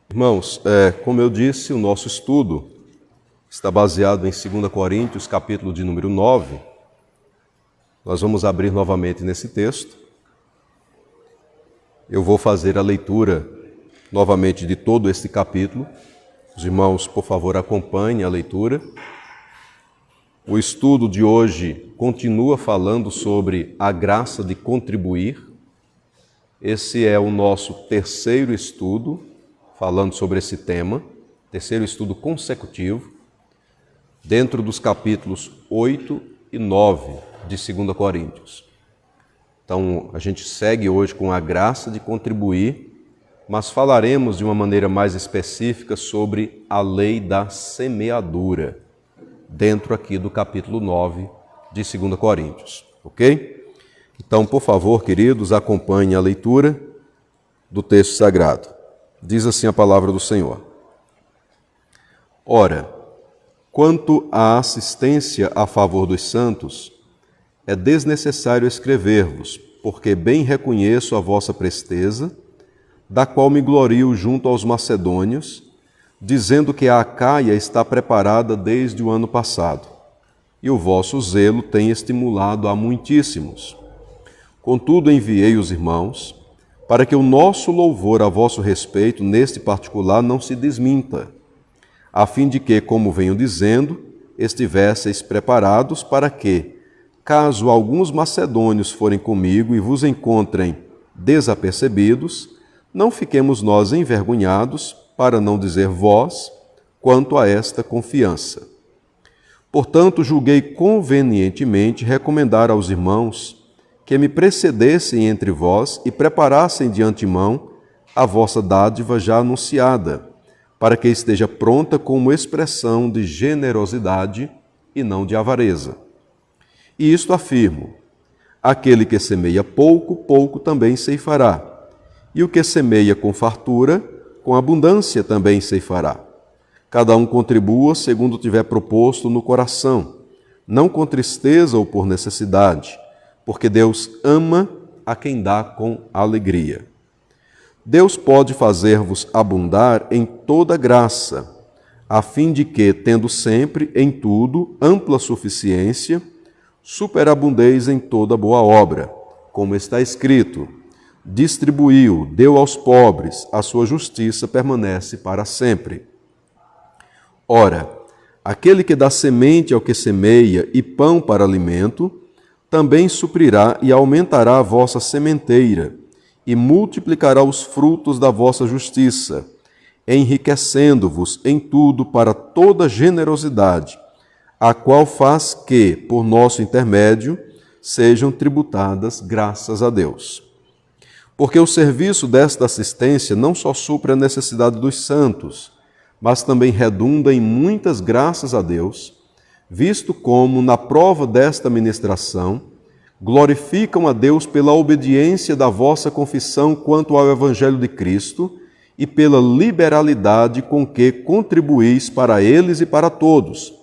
Irmãos, como eu disse, o nosso estudo está baseado em 2 Coríntios, capítulo de número 9. Nós vamos abrir novamente nesse texto. Eu vou fazer a leitura novamente de todo este capítulo. Os irmãos, por favor, acompanhem a leitura. O estudo de hoje continua falando sobre a graça de contribuir. Esse é o nosso terceiro estudo falando sobre esse tema, terceiro estudo consecutivo, dentro dos capítulos 8 e 9 de 2 Coríntios. Então, a gente segue hoje com a graça de contribuir, mas falaremos de uma maneira mais específica sobre a lei da semeadura, dentro aqui do capítulo 9 de 2 Coríntios, ok? Então, por favor, queridos, acompanhem a leitura do texto sagrado. Diz assim a palavra do Senhor. Ora, quanto à assistência a favor dos santos, é desnecessário escrever-vos, porque bem reconheço a vossa presteza, da qual me glorio junto aos macedônios, dizendo que a Acaia está preparada desde o ano passado, e o vosso zelo tem estimulado a muitíssimos. Contudo, enviei os irmãos, para que o nosso louvor a vosso respeito, neste particular, não se desminta, a fim de que, como venho dizendo, estivesseis preparados para que, caso alguns macedônios forem comigo e vos encontrem desapercebidos, não fiquemos nós envergonhados, para não dizer vós, quanto a esta confiança. Portanto, julguei convenientemente recomendar aos irmãos que me precedessem entre vós e preparassem de antemão a vossa dádiva já anunciada, para que esteja pronta como expressão de generosidade e não de avareza. E isto afirmo: aquele que semeia pouco, pouco também ceifará, e o que semeia com fartura, com abundância também ceifará. Cada um contribua segundo tiver proposto no coração, não com tristeza ou por necessidade, porque Deus ama a quem dá com alegria. Deus pode fazer-vos abundar em toda graça, a fim de que, tendo sempre, em tudo, ampla suficiência, superabundeis em toda boa obra, como está escrito: distribuiu, deu aos pobres, a sua justiça permanece para sempre. Ora, aquele que dá semente ao que semeia e pão para alimento, também suprirá e aumentará a vossa sementeira, e multiplicará os frutos da vossa justiça, enriquecendo-vos em tudo para toda generosidade, a qual faz que, por nosso intermédio, sejam tributadas graças a Deus. Porque o serviço desta assistência não só supre a necessidade dos santos, mas também redunda em muitas graças a Deus, visto como, na prova desta ministração, glorificam a Deus pela obediência da vossa confissão quanto ao Evangelho de Cristo e pela liberalidade com que contribuís para eles e para todos,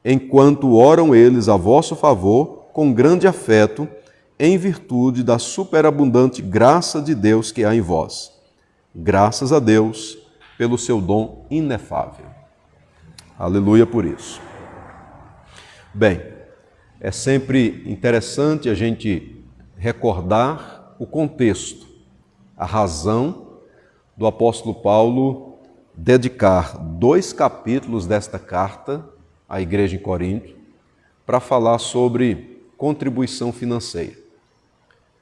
enquanto oram eles a vosso favor com grande afeto, em virtude da superabundante graça de Deus que há em vós. Graças a Deus pelo seu dom inefável. Aleluia por isso. Bem, é sempre interessante a gente recordar o contexto, a razão do apóstolo Paulo dedicar 2 capítulos desta carta à igreja em Corinto para falar sobre contribuição financeira.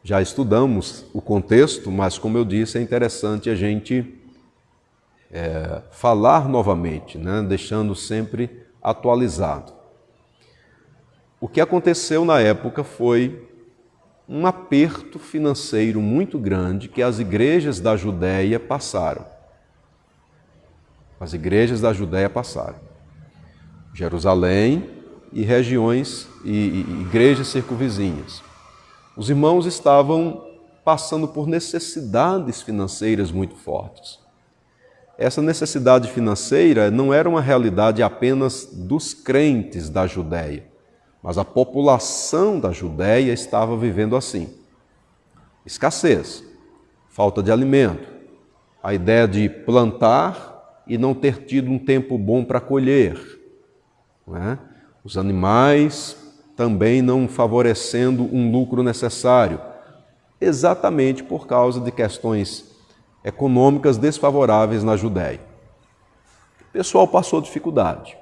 Já estudamos o contexto, mas como eu disse, é interessante a gente falar novamente, né? Deixando sempre atualizado. O que aconteceu na época foi um aperto financeiro muito grande que as igrejas da Judéia passaram. As igrejas da Judéia passaram. Jerusalém e regiões e igrejas circunvizinhas. Os irmãos estavam passando por necessidades financeiras muito fortes. Essa necessidade financeira não era uma realidade apenas dos crentes da Judéia, mas a população da Judéia estava vivendo assim. Escassez, falta de alimento, a ideia de plantar e não ter tido um tempo bom para colher, não é? Os animais também não favorecendo um lucro necessário, exatamente por causa de questões econômicas desfavoráveis na Judéia. O pessoal passou dificuldade.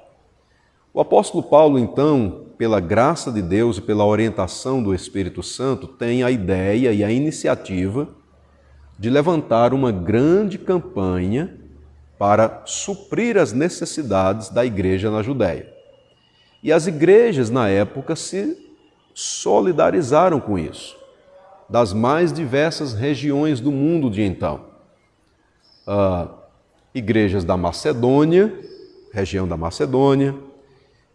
O apóstolo Paulo, então, pela graça de Deus e pela orientação do Espírito Santo, tem a ideia e a iniciativa de levantar uma grande campanha para suprir as necessidades da igreja na Judéia. E as igrejas, na época, se solidarizaram com isso, das mais diversas regiões do mundo de então. Igrejas da Macedônia, região da Macedônia,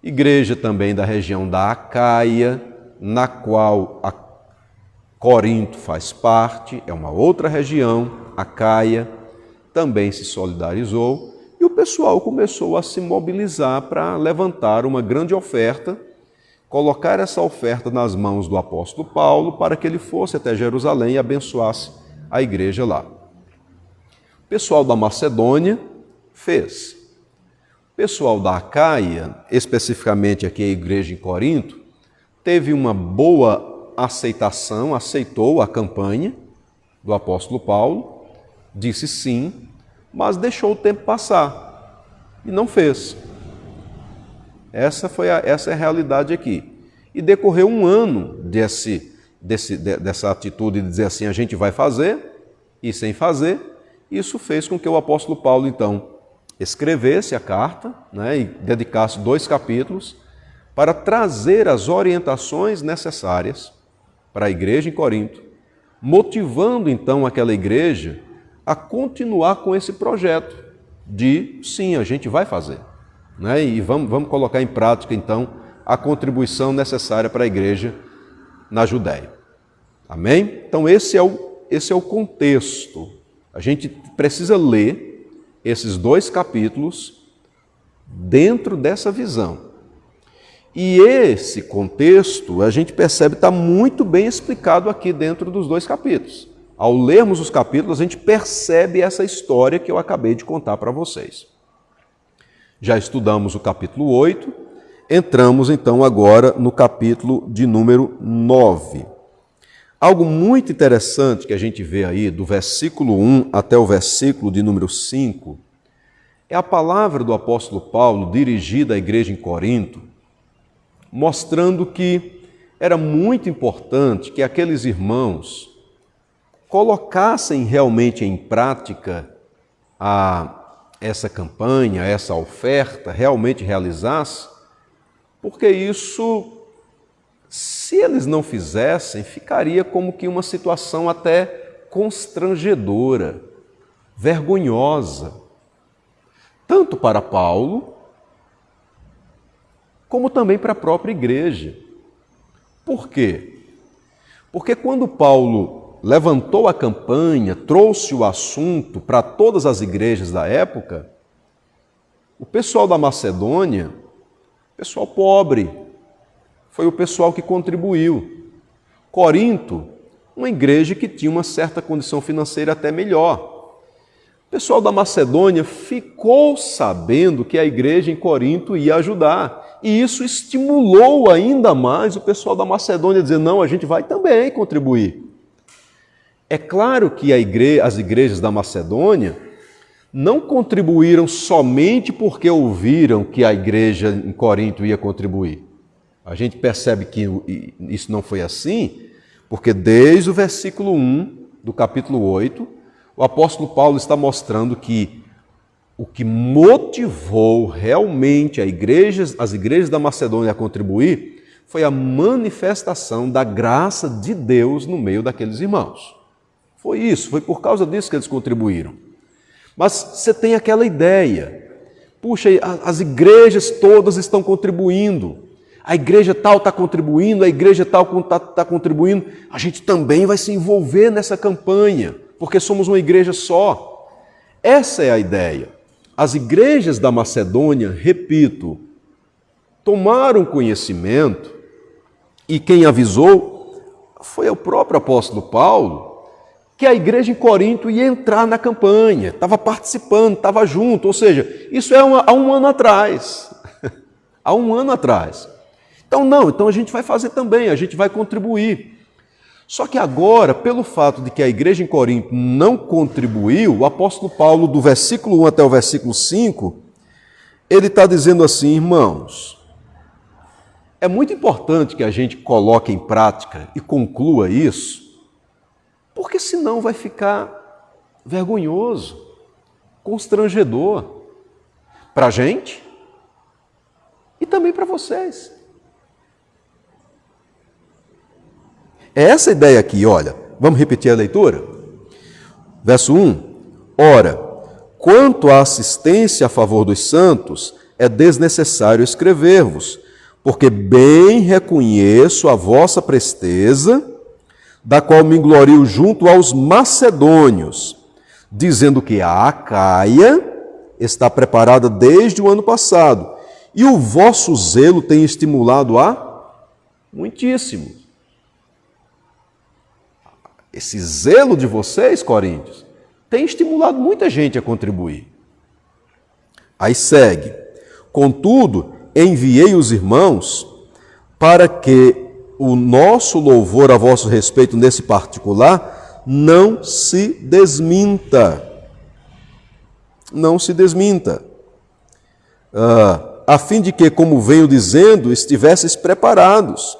igreja também da região da Acaia, na qual a Corinto faz parte, é uma outra região, Acaia, também se solidarizou, e o pessoal começou a se mobilizar para levantar uma grande oferta, colocar essa oferta nas mãos do apóstolo Paulo para que ele fosse até Jerusalém e abençoasse a igreja lá. O pessoal da Macedônia fez. O pessoal da Acaia, especificamente aqui a igreja em Corinto, teve uma boa aceitação, aceitou a campanha do apóstolo Paulo, disse sim, mas deixou o tempo passar e não fez. Essa é a realidade aqui. E decorreu um ano dessa atitude de dizer assim, a gente vai fazer, e sem fazer, isso fez com que o apóstolo Paulo, então, escrevesse a carta, né, e dedicasse 2 capítulos para trazer as orientações necessárias para a igreja em Corinto, motivando, então, aquela igreja a continuar com esse projeto de, sim, a gente vai fazer, né? E vamos colocar em prática, então, a contribuição necessária para a igreja na Judéia. Amém? Então, esse é o contexto. A gente precisa ler esses 2 capítulos dentro dessa visão. E esse contexto, a gente percebe, está muito bem explicado aqui dentro dos 2 capítulos. Ao lermos os capítulos, a gente percebe essa história que eu acabei de contar para vocês. Já estudamos o capítulo 8, entramos então agora no capítulo de número 9. Algo muito interessante que a gente vê aí, do versículo 1 até o versículo de número 5, é a palavra do apóstolo Paulo dirigida à igreja em Corinto, mostrando que era muito importante que aqueles irmãos colocassem realmente em prática essa campanha, essa oferta, realmente realizasse, porque isso, se eles não fizessem, ficaria como que uma situação até constrangedora, vergonhosa, tanto para Paulo, como também para a própria igreja. Por quê? Porque quando Paulo levantou a campanha, trouxe o assunto para todas as igrejas da época, o pessoal da Macedônia, pessoal pobre, foi o pessoal que contribuiu. Corinto, uma igreja que tinha uma certa condição financeira até melhor. O pessoal da Macedônia ficou sabendo que a igreja em Corinto ia ajudar, e isso estimulou ainda mais o pessoal da Macedônia a dizer, não, a gente vai também contribuir. É claro que as igrejas da Macedônia não contribuíram somente porque ouviram que a igreja em Corinto ia contribuir. A gente percebe que isso não foi assim, porque desde o versículo 1 do capítulo 8, o apóstolo Paulo está mostrando que o que motivou realmente as igrejas da Macedônia a contribuir foi a manifestação da graça de Deus no meio daqueles irmãos. Foi isso, foi por causa disso que eles contribuíram. Mas você tem aquela ideia, puxa, as igrejas todas estão contribuindo, a igreja tal está contribuindo, a igreja tal está contribuindo, a gente também vai se envolver nessa campanha, porque somos uma igreja só. Essa é a ideia. As igrejas da Macedônia, repito, tomaram conhecimento, e quem avisou foi o próprio apóstolo Paulo, que a igreja em Corinto ia entrar na campanha, estava participando, estava junto, ou seja, isso é há um ano atrás. Há um ano atrás. Então a gente vai fazer também, a gente vai contribuir. Só que agora, pelo fato de que a igreja em Corinto não contribuiu, o apóstolo Paulo, do versículo 1 até o versículo 5, ele está dizendo assim, irmãos, é muito importante que a gente coloque em prática e conclua isso, porque senão vai ficar vergonhoso, constrangedor para a gente e também para vocês. É essa ideia aqui, olha, vamos repetir a leitura? Verso 1, ora, quanto à assistência a favor dos santos, é desnecessário escrever-vos, porque bem reconheço a vossa presteza, da qual me glorio junto aos macedônios, dizendo que a Acaia está preparada desde o ano passado, e o vosso zelo tem estimulado a muitíssimo. Esse zelo de vocês, coríntios, tem estimulado muita gente a contribuir. Aí segue. Contudo, enviei os irmãos para que o nosso louvor a vosso respeito nesse particular não se desminta. Não se desminta. A fim de que, como venho dizendo, estivesseis preparados.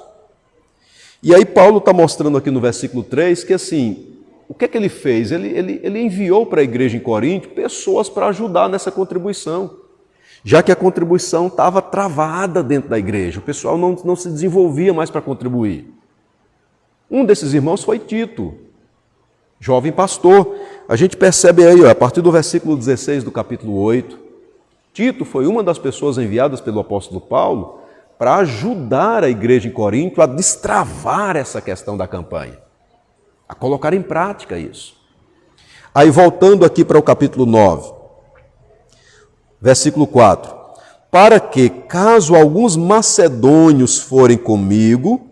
E aí Paulo está mostrando aqui no versículo 3 que assim, o que é que ele fez? Ele enviou para a igreja em Corinto pessoas para ajudar nessa contribuição, já que a contribuição estava travada dentro da igreja, o pessoal não se desenvolvia mais para contribuir. Um desses irmãos foi Tito, jovem pastor. A gente percebe aí, a partir do versículo 16 do capítulo 8, Tito foi uma das pessoas enviadas pelo apóstolo Paulo para ajudar a igreja em Corinto a destravar essa questão da campanha, a colocar em prática isso. Aí voltando aqui para o capítulo 9, versículo 4, para que, caso alguns macedônios forem comigo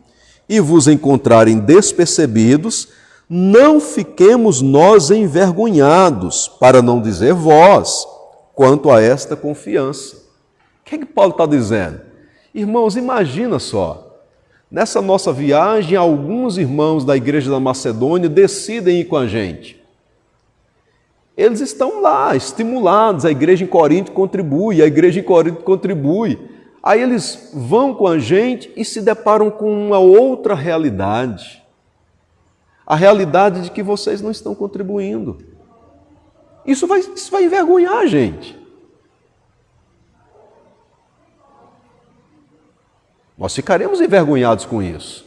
e vos encontrarem despercebidos, não fiquemos nós envergonhados, para não dizer vós, quanto a esta confiança. O que é que Paulo está dizendo? Irmãos, imagina só, nessa nossa viagem, alguns irmãos da igreja da Macedônia decidem ir com a gente. Eles estão lá, estimulados, a igreja em Corinto contribui, a igreja em Corinto contribui. Aí eles vão com a gente e se deparam com uma outra realidade. A realidade de que vocês não estão contribuindo. Isso vai envergonhar a gente. Nós ficaremos envergonhados com isso.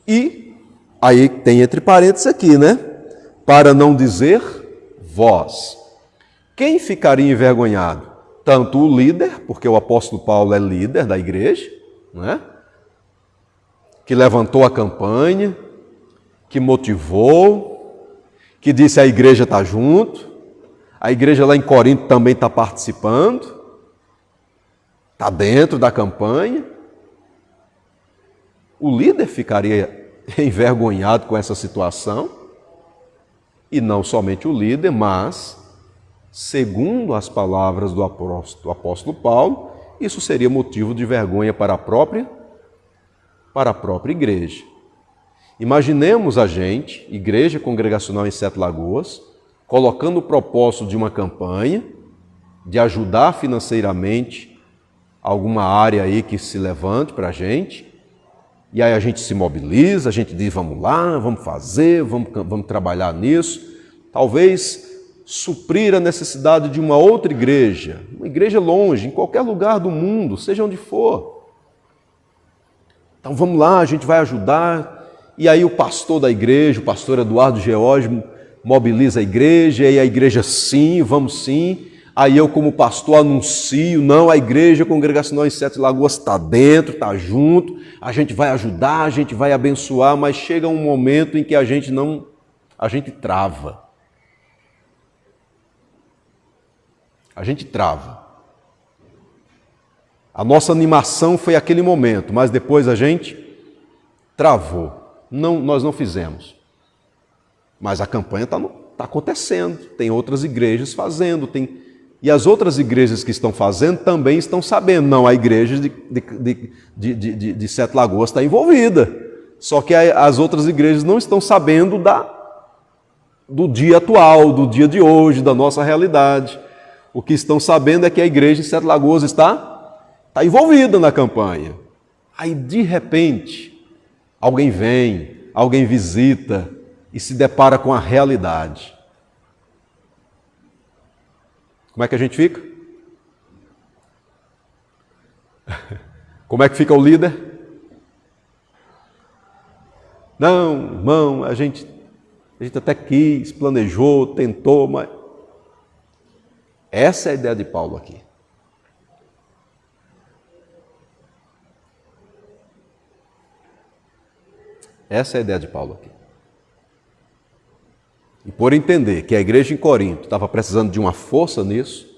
E aí tem entre parênteses aqui, né? Para não dizer vós. Quem ficaria envergonhado? Tanto o líder, porque o apóstolo Paulo é líder da igreja, né? Que levantou a campanha, que motivou, que disse a igreja está junto, a igreja lá em Corinto também está participando, está dentro da campanha. O líder ficaria envergonhado com essa situação, e não somente o líder, mas, segundo as palavras do apóstolo Paulo, isso seria motivo de vergonha para a própria igreja. Imaginemos a gente, Igreja Congregacional em Sete Lagoas, colocando o propósito de uma campanha, de ajudar financeiramente alguma área aí que se levante para a gente, e aí a gente se mobiliza, a gente diz, vamos lá, vamos fazer, vamos trabalhar nisso, talvez suprir a necessidade de uma outra igreja, uma igreja longe, em qualquer lugar do mundo, seja onde for. Então vamos lá, a gente vai ajudar, e aí o pastor da igreja, o pastor Eduardo George, mobiliza a igreja, e a igreja sim, vamos sim. Aí eu como pastor anuncio, não, a igreja congregacional em Sete Lagoas está dentro, está junto, a gente vai ajudar, a gente vai abençoar, mas chega um momento em que a gente trava. A gente trava. A nossa animação foi aquele momento, mas depois a gente travou. Não, nós não fizemos. Mas a campanha está acontecendo, tem outras igrejas fazendo, e as outras igrejas que estão fazendo também estão sabendo. Não, a igreja de Sete Lagoas está envolvida, só que as outras igrejas não estão sabendo do dia atual, do dia de hoje, da nossa realidade. O que estão sabendo é que a igreja de Sete Lagoas está envolvida na campanha. Aí, de repente, alguém vem, alguém visita e se depara com a realidade. Como é que a gente fica? Como é que fica o líder? Não, irmão, a gente até quis, planejou, tentou, mas... Essa é a ideia de Paulo aqui. Essa é a ideia de Paulo aqui. E por entender que a igreja em Corinto estava precisando de uma força nisso,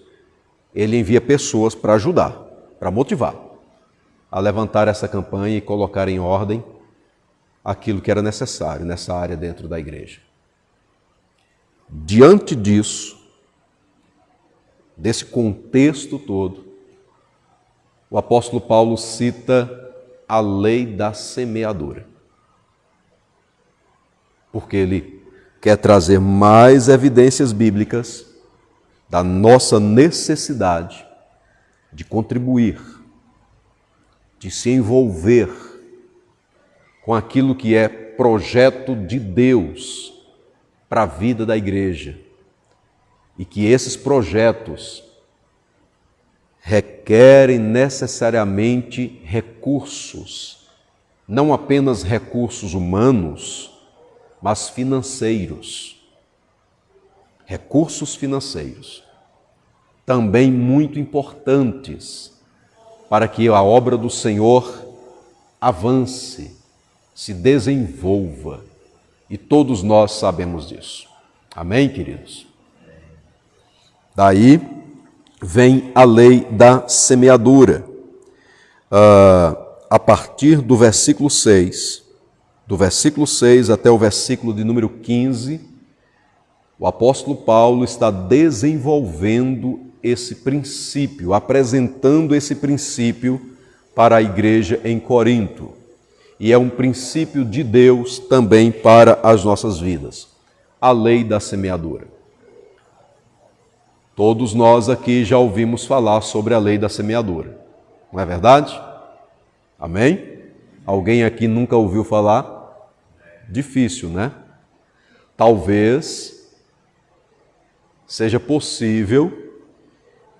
ele envia pessoas para ajudar, para motivar a levantar essa campanha e colocar em ordem aquilo que era necessário nessa área dentro da igreja. Diante disso, desse contexto todo, o apóstolo Paulo cita a lei da semeadura. Porque ele quer trazer mais evidências bíblicas da nossa necessidade de contribuir, de se envolver com aquilo que é projeto de Deus para a vida da igreja. E que esses projetos requerem necessariamente recursos, não apenas recursos humanos, mas financeiros. Recursos financeiros, também muito importantes para que a obra do Senhor avance, se desenvolva, e todos nós sabemos disso. Amém, queridos? Daí vem a lei da semeadura. A partir do versículo 6, do versículo 6 até o versículo de número 15, o apóstolo Paulo está desenvolvendo esse princípio, apresentando esse princípio para a igreja em Corinto. E é um princípio de Deus também para as nossas vidas. A lei da semeadura. Todos nós aqui já ouvimos falar sobre a lei da semeadura. Não é verdade? Amém? Alguém aqui nunca ouviu falar? Difícil, né? Talvez seja possível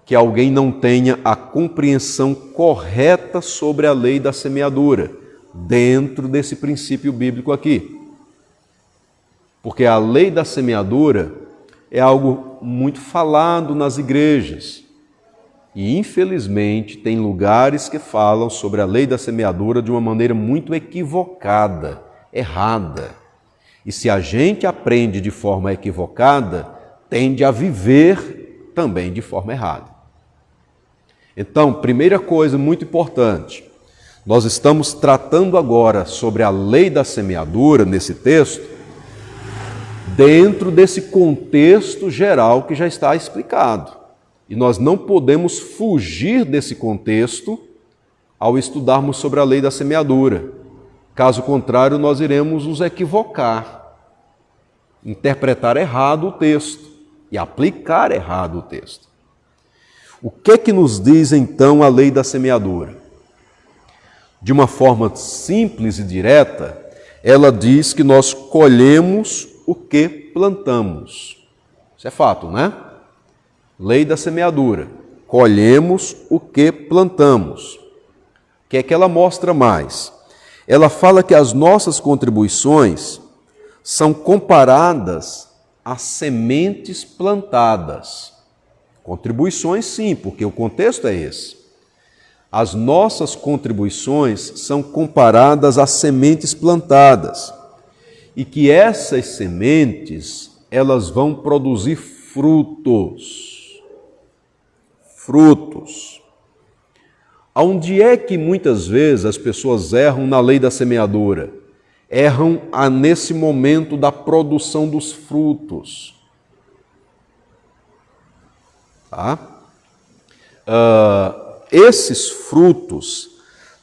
que alguém não tenha a compreensão correta sobre a lei da semeadura, dentro desse princípio bíblico aqui. Porque a lei da semeadura é algo muito falado nas igrejas. E, infelizmente, tem lugares que falam sobre a lei da semeadura de uma maneira muito equivocada, errada. E se a gente aprende de forma equivocada, tende a viver também de forma errada. Então, primeira coisa muito importante, nós estamos tratando agora sobre a lei da semeadura nesse texto, dentro desse contexto geral que já está explicado. E nós não podemos fugir desse contexto ao estudarmos sobre a lei da semeadura. Caso contrário, nós iremos nos equivocar, interpretar errado o texto e aplicar errado o texto. O que nos diz então a lei da semeadura? De uma forma simples e direta, ela diz que nós colhemos o que plantamos. Isso é fato, né? Lei da semeadura. Colhemos o que plantamos. O que é que ela mostra mais? Ela fala que as nossas contribuições são comparadas a sementes plantadas. Contribuições, sim, porque o contexto é esse. As nossas contribuições são comparadas a sementes plantadas. E que essas sementes, elas vão produzir frutos. Frutos. Onde é que muitas vezes as pessoas erram na lei da semeadura? erram nesse momento da produção dos frutos. Tá? Esses frutos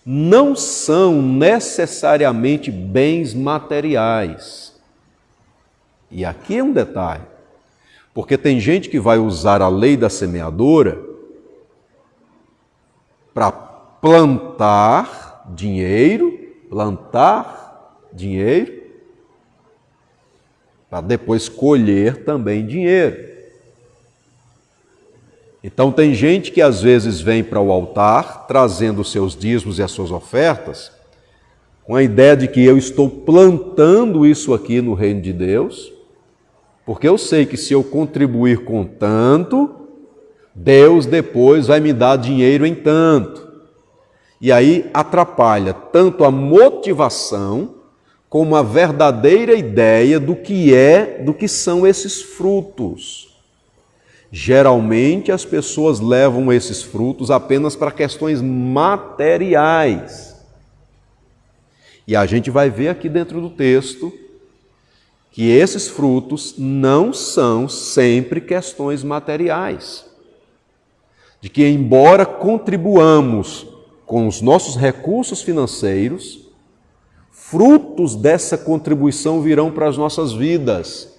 não são necessariamente bens materiais. E aqui é um detalhe, porque tem gente que vai usar a lei da semeadura para plantar dinheiro, para depois colher também dinheiro. Então tem gente que às vezes vem para o altar trazendo os seus dízimos e as suas ofertas com a ideia de que eu estou plantando isso aqui no reino de Deus, porque eu sei que se eu contribuir com tanto, Deus depois vai me dar dinheiro em tanto. E aí atrapalha tanto a motivação como a verdadeira ideia do que são esses frutos. Geralmente as pessoas levam esses frutos apenas para questões materiais. E a gente vai ver aqui dentro do texto que esses frutos não são sempre questões materiais. De que, embora contribuamos com os nossos recursos financeiros, frutos dessa contribuição virão para as nossas vidas.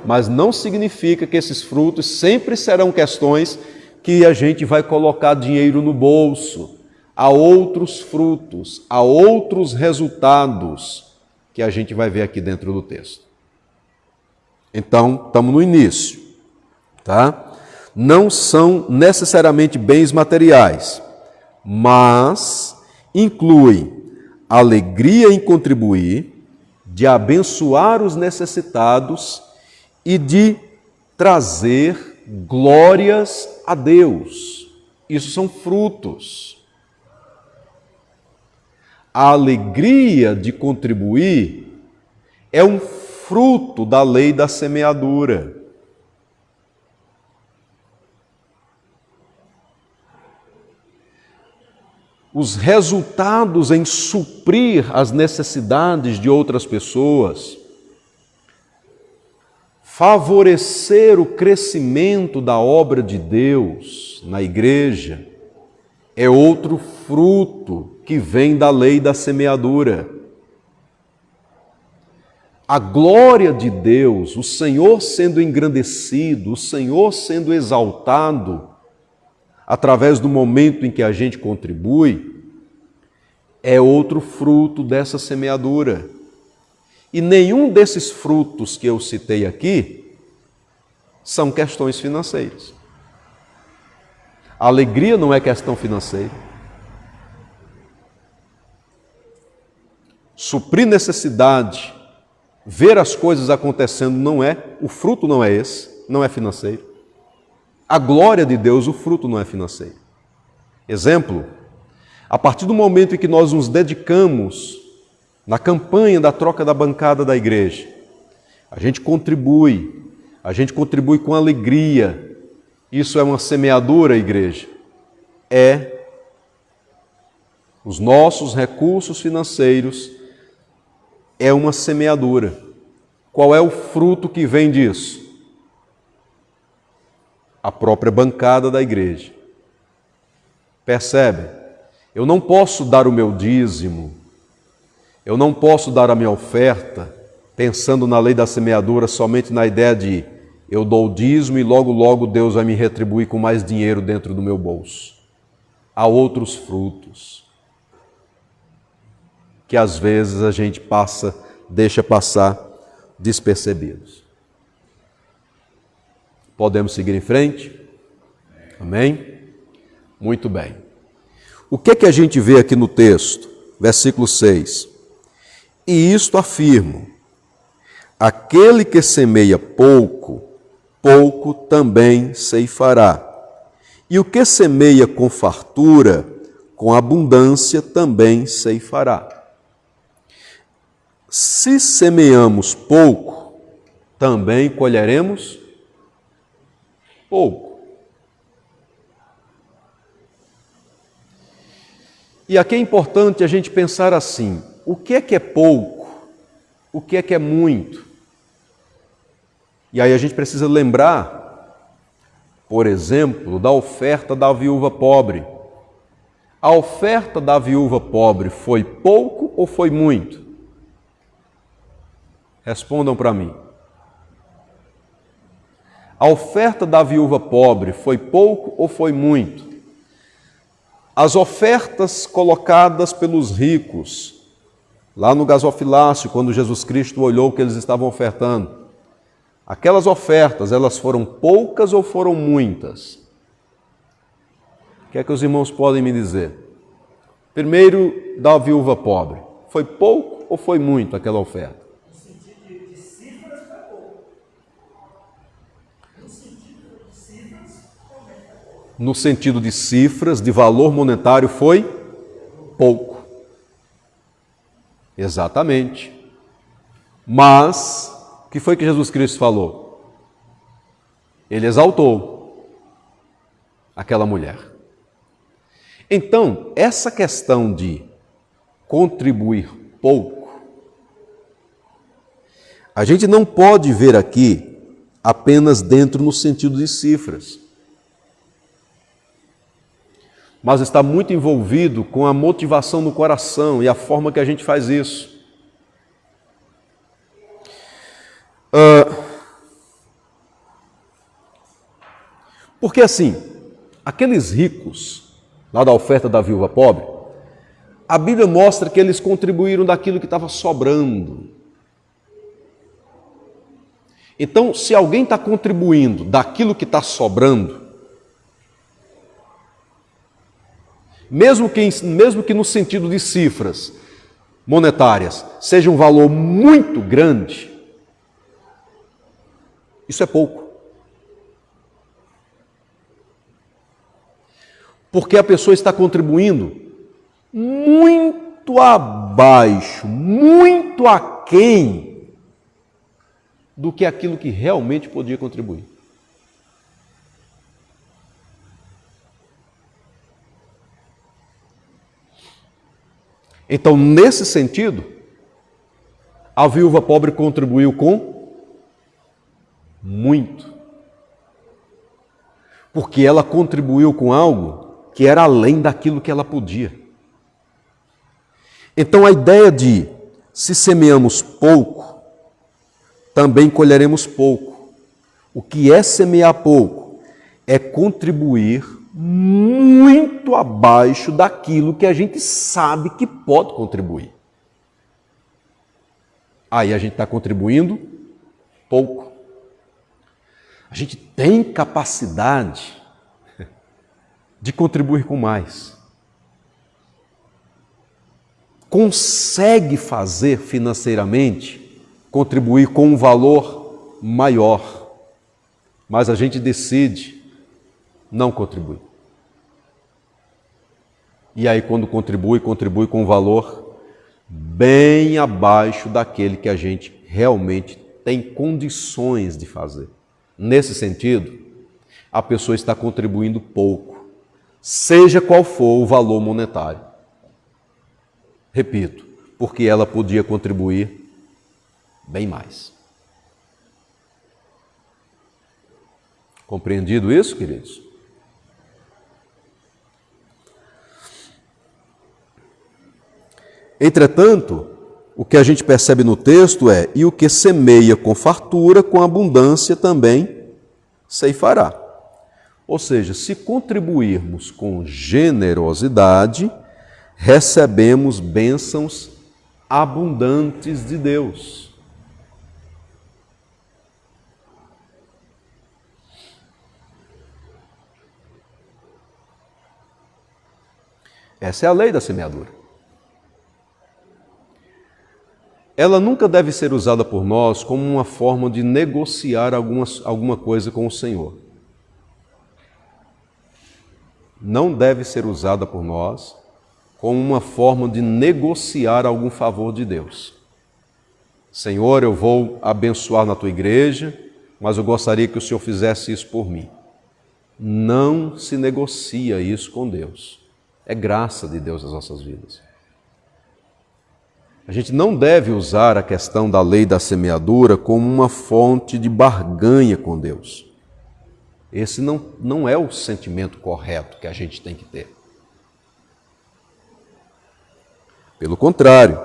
Mas não significa que esses frutos sempre serão questões que a gente vai colocar dinheiro no bolso. Há outros frutos, há outros resultados que a gente vai ver aqui dentro do texto. Então, estamos no início, tá? Não são necessariamente bens materiais, mas inclui alegria em contribuir, de abençoar os necessitados e de trazer glórias a Deus. Isso são frutos. A alegria de contribuir é um fruto da lei da semeadura. Os resultados em suprir as necessidades de outras pessoas, favorecer o crescimento da obra de Deus na igreja, é outro fruto que vem da lei da semeadura. A glória de Deus, o Senhor sendo engrandecido, o Senhor sendo exaltado, através do momento em que a gente contribui, é outro fruto dessa semeadura. E nenhum desses frutos que eu citei aqui são questões financeiras. A alegria não é questão financeira. Suprir necessidade, ver as coisas acontecendo o fruto não é esse, não é financeiro. A glória de Deus, o fruto não é financeiro. Exemplo, a partir do momento em que nós nos dedicamos na campanha da troca da bancada da igreja, a gente contribui com alegria. Isso é uma semeadura, igreja. Os nossos recursos financeiros é uma semeadura. Qual é o fruto que vem disso? A própria bancada da igreja. Percebe? Eu não posso dar o meu dízimo, eu não posso dar a minha oferta pensando na lei da semeadura somente na ideia de eu dou o dízimo e logo, logo Deus vai me retribuir com mais dinheiro dentro do meu bolso. Há outros frutos que às vezes a gente deixa passar despercebidos. Podemos seguir em frente? Amém? Muito bem. O que a gente vê aqui no texto? Versículo 6. E isto afirmo: aquele que semeia pouco, pouco também ceifará. E o que semeia com fartura, com abundância também ceifará. Se semeamos pouco, também colheremos pouco. E aqui é importante a gente pensar assim: o que é pouco? o que é muito? E aí a gente precisa lembrar, por exemplo, da oferta da viúva pobre. A oferta da viúva pobre foi pouco ou foi muito? Respondam para mim. A oferta da viúva pobre foi pouco ou foi muito? As ofertas colocadas pelos ricos, lá no gasofilácio, quando Jesus Cristo olhou o que eles estavam ofertando, aquelas ofertas, elas foram poucas ou foram muitas? O que é que os irmãos podem me dizer? Primeiro, da viúva pobre. Foi pouco ou foi muito aquela oferta? No sentido de cifras, de valor monetário, foi pouco. Exatamente. Mas, o que foi que Jesus Cristo falou? Ele exaltou aquela mulher. Então, essa questão de contribuir pouco, a gente não pode ver aqui apenas dentro no sentido de cifras, mas está muito envolvido com a motivação no coração e a forma que a gente faz isso. Porque assim, aqueles ricos, lá da oferta da viúva pobre, a Bíblia mostra que eles contribuíram daquilo que estava sobrando. Então, se alguém está contribuindo daquilo que está sobrando, mesmo que no sentido de cifras monetárias seja um valor muito grande, isso é pouco. Porque a pessoa está contribuindo muito abaixo, muito aquém do que aquilo que realmente podia contribuir. Então, nesse sentido, a viúva pobre contribuiu com muito. Porque ela contribuiu com algo que era além daquilo que ela podia. Então, a ideia de se semeamos pouco, também colheremos pouco. O que é semear pouco? É contribuir muito abaixo daquilo que a gente sabe que pode contribuir. Aí a gente está contribuindo pouco. A gente tem capacidade de contribuir com mais. Consegue fazer financeiramente, contribuir com um valor maior, mas a gente decide não contribuir. E aí, quando contribui com um valor bem abaixo daquele que a gente realmente tem condições de fazer. Nesse sentido, a pessoa está contribuindo pouco, seja qual for o valor monetário. Repito, porque ela podia contribuir bem mais. Compreendido isso, queridos? Entretanto, o que a gente percebe no texto é: e o que semeia com fartura, com abundância também ceifará. Ou seja, se contribuirmos com generosidade, recebemos bênçãos abundantes de Deus. Essa é a lei da semeadura. Ela nunca deve ser usada por nós como uma forma de negociar alguma coisa com o Senhor. Não deve ser usada por nós como uma forma de negociar algum favor de Deus. Senhor, eu vou abençoar na tua igreja, mas eu gostaria que o Senhor fizesse isso por mim. Não se negocia isso com Deus. É graça de Deus nas nossas vidas. A gente não deve usar a questão da lei da semeadura como uma fonte de barganha com Deus. Esse não é o sentimento correto que a gente tem que ter. Pelo contrário,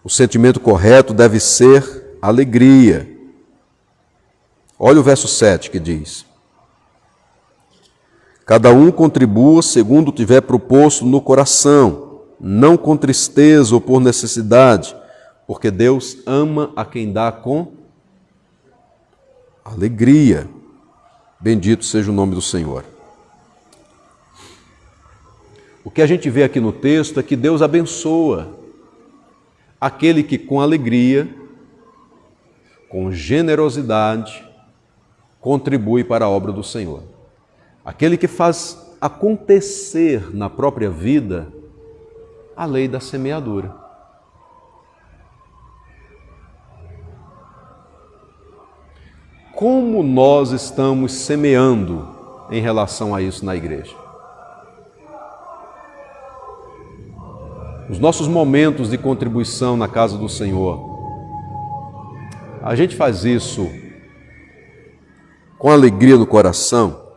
o sentimento correto deve ser alegria. Olha o verso 7 que diz: cada um contribua segundo tiver proposto no coração, não com tristeza ou por necessidade, porque Deus ama a quem dá com alegria. Bendito seja o nome do Senhor. O que a gente vê aqui no texto é que Deus abençoa aquele que com alegria, com generosidade, contribui para a obra do Senhor. Aquele que faz acontecer na própria vida a lei da semeadura. Como nós estamos semeando em relação a isso na igreja? Os nossos momentos de contribuição na casa do Senhor, a gente faz isso com alegria no coração?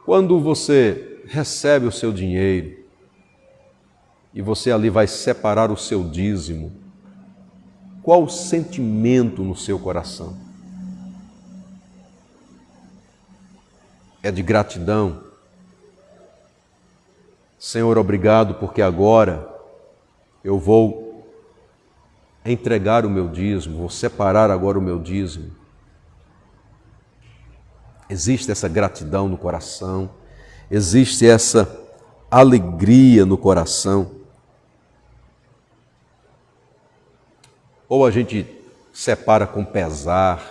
Quando você recebe o seu dinheiro e você ali vai separar o seu dízimo, qual o sentimento no seu coração? É de gratidão? Senhor, obrigado porque agora eu vou entregar o meu dízimo, vou separar agora o meu dízimo. Existe essa gratidão no coração, existe essa alegria no coração. Ou a gente separa com pesar,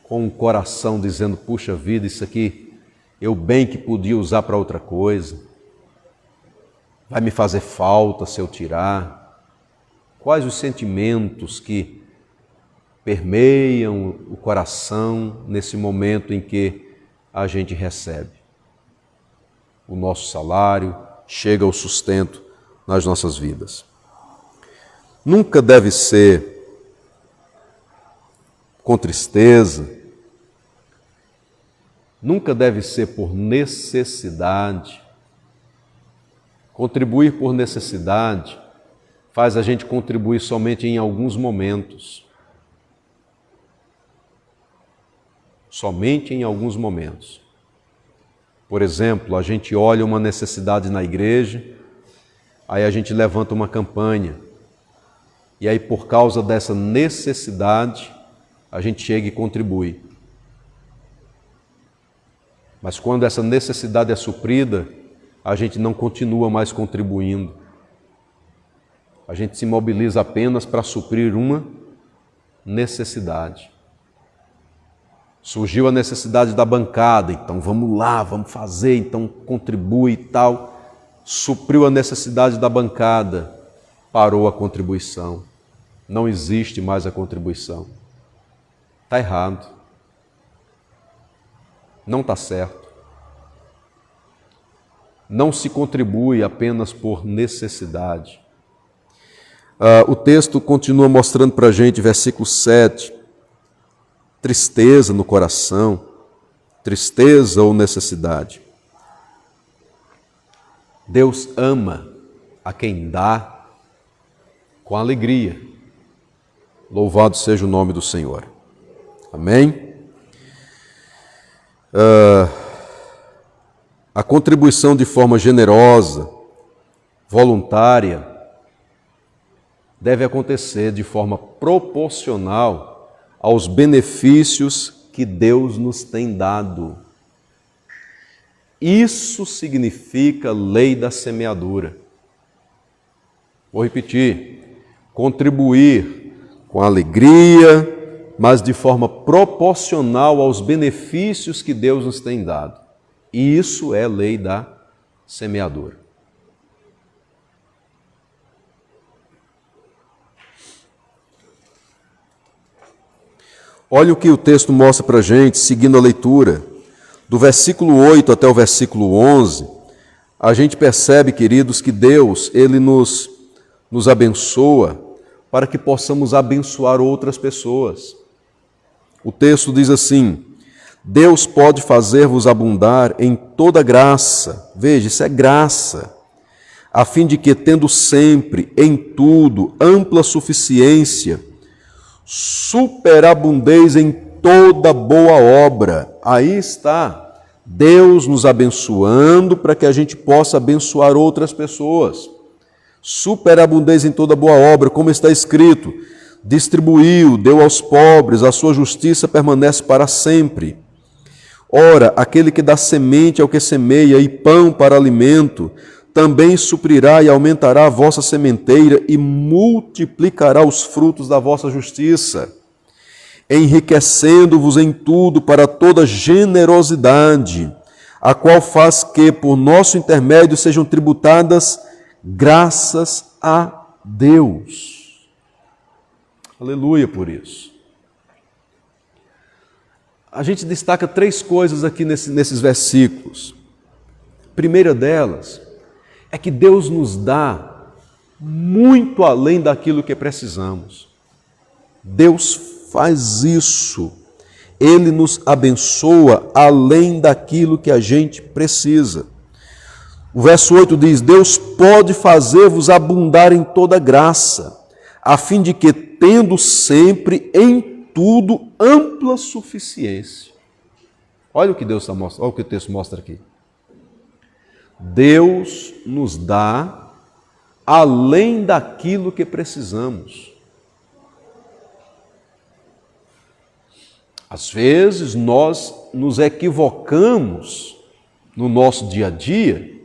com o coração dizendo, puxa vida, isso aqui eu bem que podia usar para outra coisa, vai me fazer falta se eu tirar. Quais os sentimentos que permeiam o coração nesse momento em que a gente recebe o nosso salário, chega o sustento nas nossas vidas? Nunca deve ser com tristeza, nunca deve ser por necessidade. Contribuir por necessidade faz a gente contribuir somente em alguns momentos. Somente em alguns momentos. Por exemplo, a gente olha uma necessidade na igreja, aí a gente levanta uma campanha, e aí por causa dessa necessidade, a gente chega e contribui. Mas quando essa necessidade é suprida, a gente não continua mais contribuindo. A gente se mobiliza apenas para suprir uma necessidade. Surgiu a necessidade da bancada, então vamos lá, vamos fazer, então contribui e tal. Supriu a necessidade da bancada, parou a contribuição. Não existe mais a contribuição. Está errado. Não está certo. Não se contribui apenas por necessidade. O texto continua mostrando para a gente, versículo 7, tristeza no coração, tristeza ou necessidade. Deus ama a quem dá com alegria. Louvado seja o nome do Senhor. Amém? A contribuição de forma generosa, voluntária, deve acontecer de forma proporcional aos benefícios que Deus nos tem dado. Isso significa lei da semeadura. Vou repetir: contribuir com alegria, mas de forma proporcional aos benefícios que Deus nos tem dado. E isso é lei da semeadura. Olha o que o texto mostra para a gente, seguindo a leitura. Do versículo 8 até o versículo 11, a gente percebe, queridos, que Deus, Ele nos abençoa para que possamos abençoar outras pessoas. O texto diz assim: Deus pode fazer-vos abundar em toda graça. Veja, isso é graça. A fim de que, tendo sempre, em tudo, ampla suficiência, superabundeis em toda boa obra. Aí está, Deus nos abençoando para que a gente possa abençoar outras pessoas. Superabundeis em toda boa obra, como está escrito: distribuiu, deu aos pobres, a sua justiça permanece para sempre. Ora, aquele que dá semente ao que semeia e pão para alimento, também suprirá e aumentará a vossa sementeira e multiplicará os frutos da vossa justiça, enriquecendo-vos em tudo para toda generosidade, a qual faz que, por nosso intermédio, sejam tributadas graças a Deus. Aleluia por isso. A gente destaca 3 coisas aqui nesses versículos. A primeira delas é que Deus nos dá muito além daquilo que precisamos. Deus faz isso. Ele nos abençoa além daquilo que a gente precisa. O verso 8 diz: Deus pode fazer-vos abundar em toda graça, a fim de que, tendo sempre em tudo ampla suficiência. Olha o que Deus está mostrando, olha o que o texto mostra aqui. Deus nos dá além daquilo que precisamos. Às vezes nós nos equivocamos no nosso dia a dia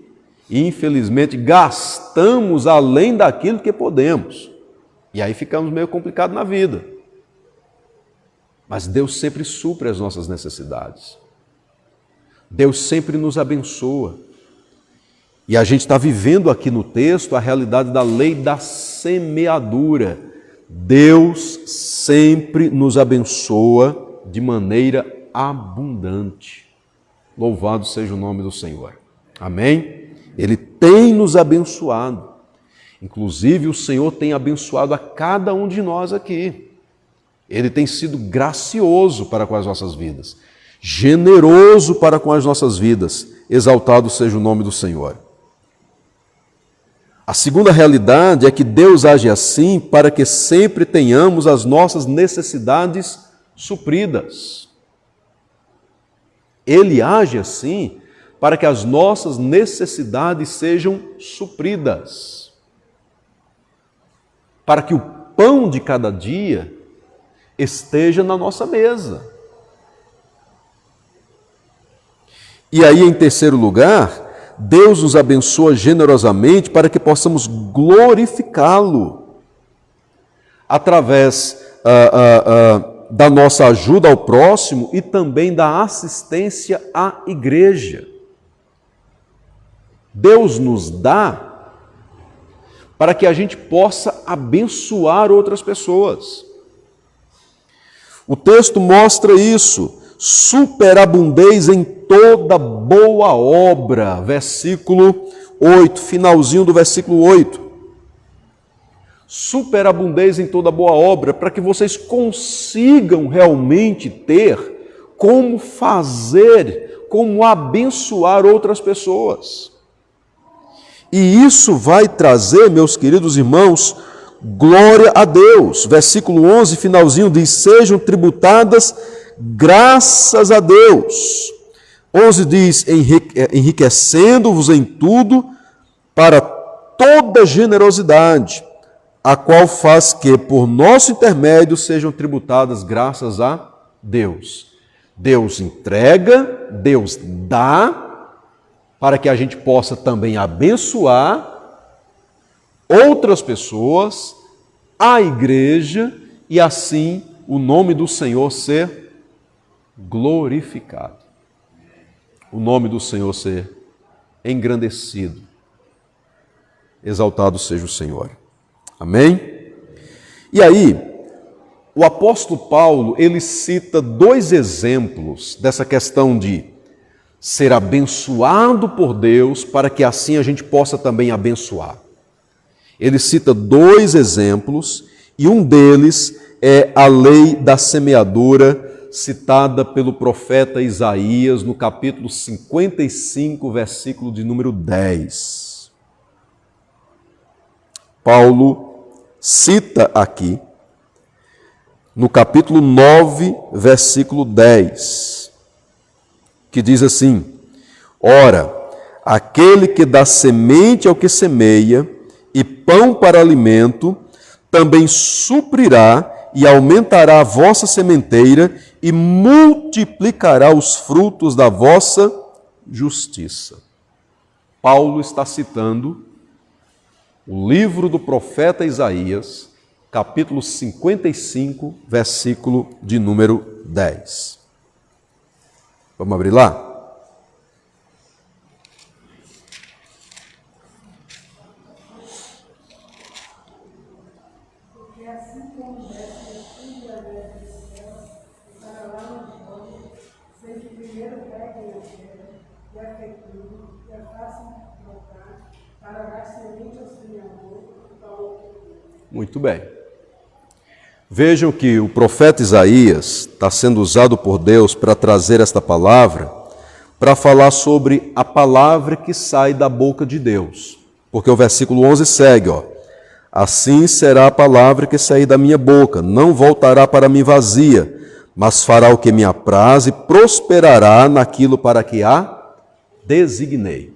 e, infelizmente, gastamos além daquilo que podemos. E aí ficamos meio complicados na vida. Mas Deus sempre supre as nossas necessidades. Deus sempre nos abençoa. E a gente está vivendo aqui no texto a realidade da lei da semeadura. Deus sempre nos abençoa de maneira abundante. Louvado seja o nome do Senhor. Amém? Ele tem nos abençoado. Inclusive, o Senhor tem abençoado a cada um de nós aqui. Ele tem sido gracioso para com as nossas vidas, generoso para com as nossas vidas. Exaltado seja o nome do Senhor. A segunda realidade é que Deus age assim para que sempre tenhamos as nossas necessidades supridas. Ele age assim para que as nossas necessidades sejam supridas. Para que o pão de cada dia esteja na nossa mesa. E aí, em terceiro lugar, Deus nos abençoa generosamente para que possamos glorificá-lo através da nossa ajuda ao próximo e também da assistência à igreja. Deus nos dá para que a gente possa abençoar outras pessoas. O texto mostra isso. Superabundeis em toda boa obra. Versículo 8, finalzinho do versículo 8. Superabundeis em toda boa obra, para que vocês consigam realmente ter como fazer, como abençoar outras pessoas. E isso vai trazer, meus queridos irmãos, glória a Deus. Versículo 11, finalzinho, diz: sejam tributadas graças a Deus. 11 diz: enriquecendo-vos em tudo para toda generosidade, a qual faz que, por nosso intermédio, sejam tributadas graças a Deus. Deus entrega, Deus dá, para que a gente possa também abençoar outras pessoas, a igreja, e assim o nome do Senhor ser glorificado. O nome do Senhor ser engrandecido. Exaltado seja o Senhor. Amém? E aí, o apóstolo Paulo, ele cita 2 exemplos dessa questão de ser abençoado por Deus, para que assim a gente possa também abençoar. Ele cita 2 exemplos, e um deles é a lei da semeadura, citada pelo profeta Isaías no capítulo 55, versículo de número 10. Paulo cita aqui, no capítulo 9, versículo 10, que diz assim: ora, aquele que dá semente ao que semeia e pão para alimento, também suprirá e aumentará a vossa sementeira e multiplicará os frutos da vossa justiça. Paulo está citando o livro do profeta Isaías, capítulo 55, versículo de número 10. Vamos abrir lá? Muito bem. Vejam que o profeta Isaías está sendo usado por Deus para trazer esta palavra, para falar sobre a palavra que sai da boca de Deus. Porque o versículo 11 segue, assim será a palavra que sair da minha boca, não voltará para mim vazia, mas fará o que me apraz e prosperará naquilo para que a designei.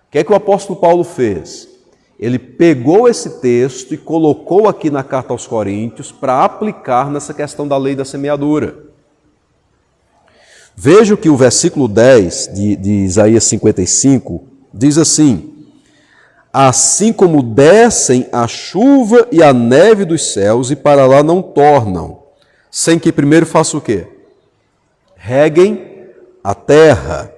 O que é que o apóstolo Paulo fez? Ele pegou esse texto e colocou aqui na carta aos Coríntios para aplicar nessa questão da lei da semeadura. Veja que o versículo 10 de Isaías 55 diz assim: assim como descem a chuva e a neve dos céus e para lá não tornam, sem que primeiro faça o quê? Reguem a terra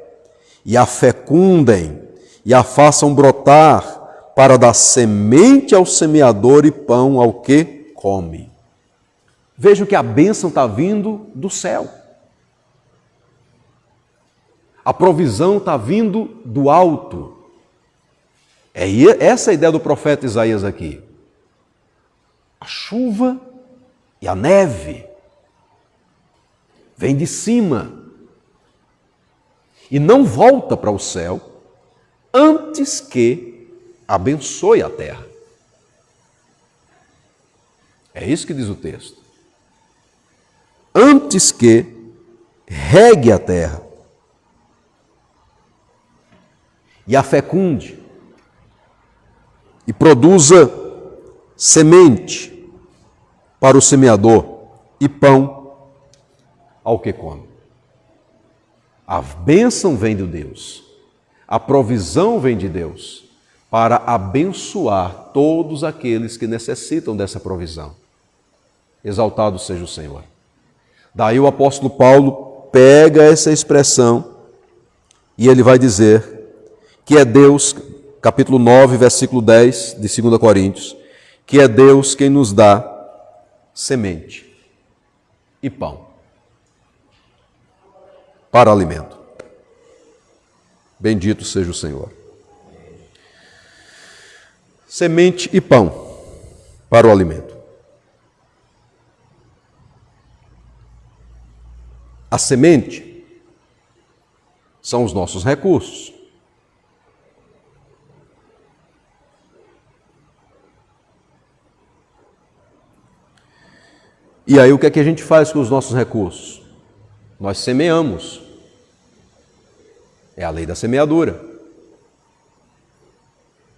e a fecundem e a façam brotar, para dar semente ao semeador e pão ao que come. Veja que a bênção está vindo do céu. A provisão está vindo do alto. É essa a ideia do profeta Isaías aqui. A chuva e a neve vem de cima e não volta para o céu antes que abençoe a terra. É isso que diz o texto. Antes que regue a terra e a fecunde e produza semente para o semeador e pão ao que come. A bênção vem de Deus, a provisão vem de Deus, para abençoar todos aqueles que necessitam dessa provisão. Exaltado seja o Senhor. Daí o apóstolo Paulo pega essa expressão e ele vai dizer que é Deus, capítulo 9, versículo 10 de 2 Coríntios, que é Deus quem nos dá semente e pão para alimento. Bendito seja o Senhor. Semente e pão para o alimento. A semente são os nossos recursos. E aí o que é que a gente faz com os nossos recursos? Nós semeamos. É a lei da semeadura.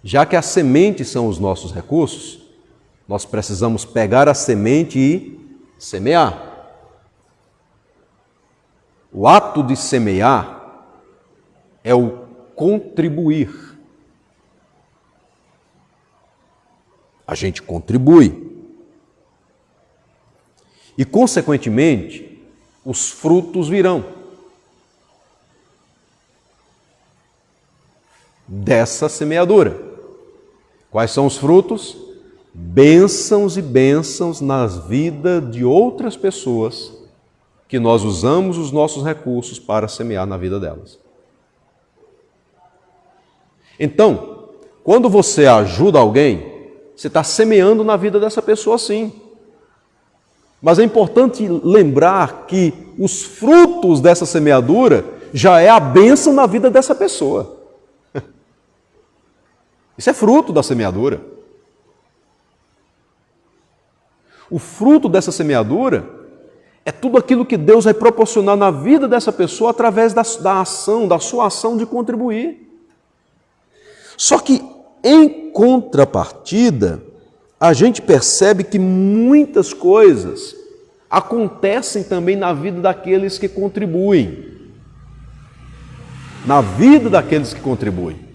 Já que as sementes são os nossos recursos, nós precisamos pegar a semente e semear. O ato de semear é o contribuir. A gente contribui. E, consequentemente, os frutos virão dessa semeadura. Quais são os frutos? Bênçãos e bênçãos nas vidas de outras pessoas que nós usamos os nossos recursos para semear na vida delas. Então, quando você ajuda alguém, você está semeando na vida dessa pessoa sim. Mas é importante lembrar que os frutos dessa semeadura já é a bênção na vida dessa pessoa. Isso é fruto da semeadura. O fruto dessa semeadura é tudo aquilo que Deus vai proporcionar na vida dessa pessoa através da sua ação de contribuir. Só que, em contrapartida, a gente percebe que muitas coisas acontecem também na vida daqueles que contribuem. Na vida daqueles que contribuem.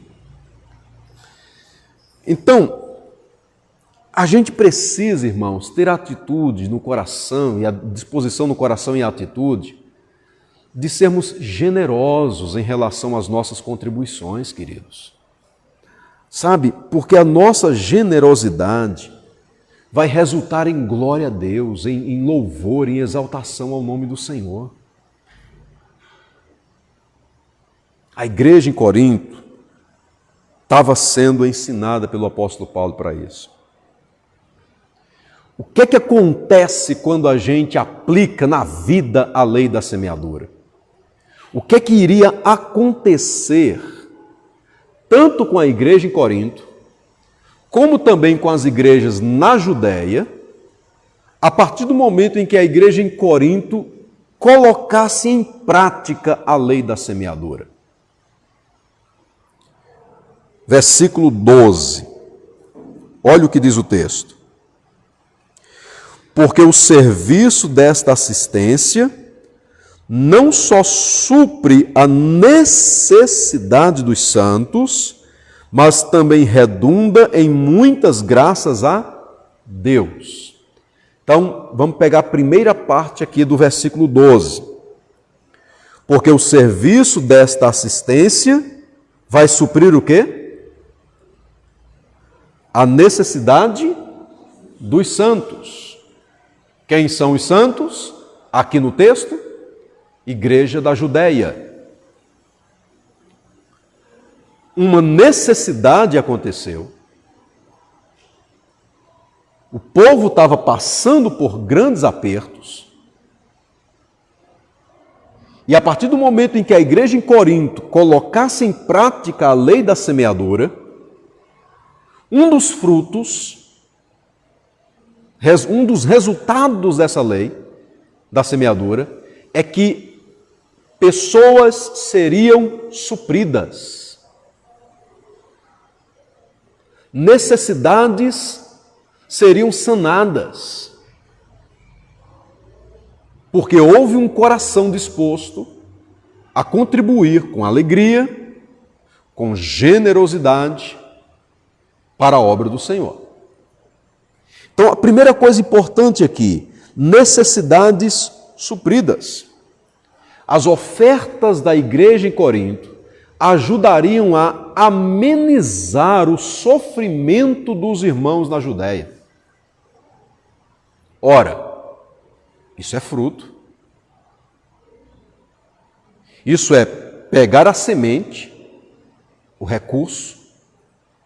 Então, a gente precisa, irmãos, ter atitude no coração e a disposição no coração e a atitude de sermos generosos em relação às nossas contribuições, queridos. Sabe, porque a nossa generosidade vai resultar em glória a Deus, em louvor, em exaltação ao nome do Senhor. A igreja em Corinto estava sendo ensinada pelo apóstolo Paulo para isso. O que é que acontece quando a gente aplica na vida a lei da semeadura? O que é que iria acontecer tanto com a igreja em Corinto, como também com as igrejas na Judéia, a partir do momento em que a igreja em Corinto colocasse em prática a lei da semeadura? Versículo 12. Olha o que diz o texto. Porque o serviço desta assistência não só supre a necessidade dos santos, mas também redunda em muitas graças a Deus. Então, vamos pegar a primeira parte aqui do versículo 12. Porque o serviço desta assistência vai suprir o quê? A necessidade dos santos. Quem são os santos? Aqui no texto, Igreja da Judéia. Uma necessidade aconteceu. O povo estava passando por grandes apertos. E a partir do momento em que a igreja em Corinto colocasse em prática a lei da semeadura, um dos frutos, um dos resultados dessa lei da semeadura é que pessoas seriam supridas. Necessidades seriam sanadas. Porque houve um coração disposto a contribuir com alegria, com generosidade para a obra do Senhor. Então, a primeira coisa importante aqui, necessidades supridas. As ofertas da igreja em Corinto ajudariam a amenizar o sofrimento dos irmãos na Judéia. Ora, isso é fruto. Isso é pegar a semente, o recurso,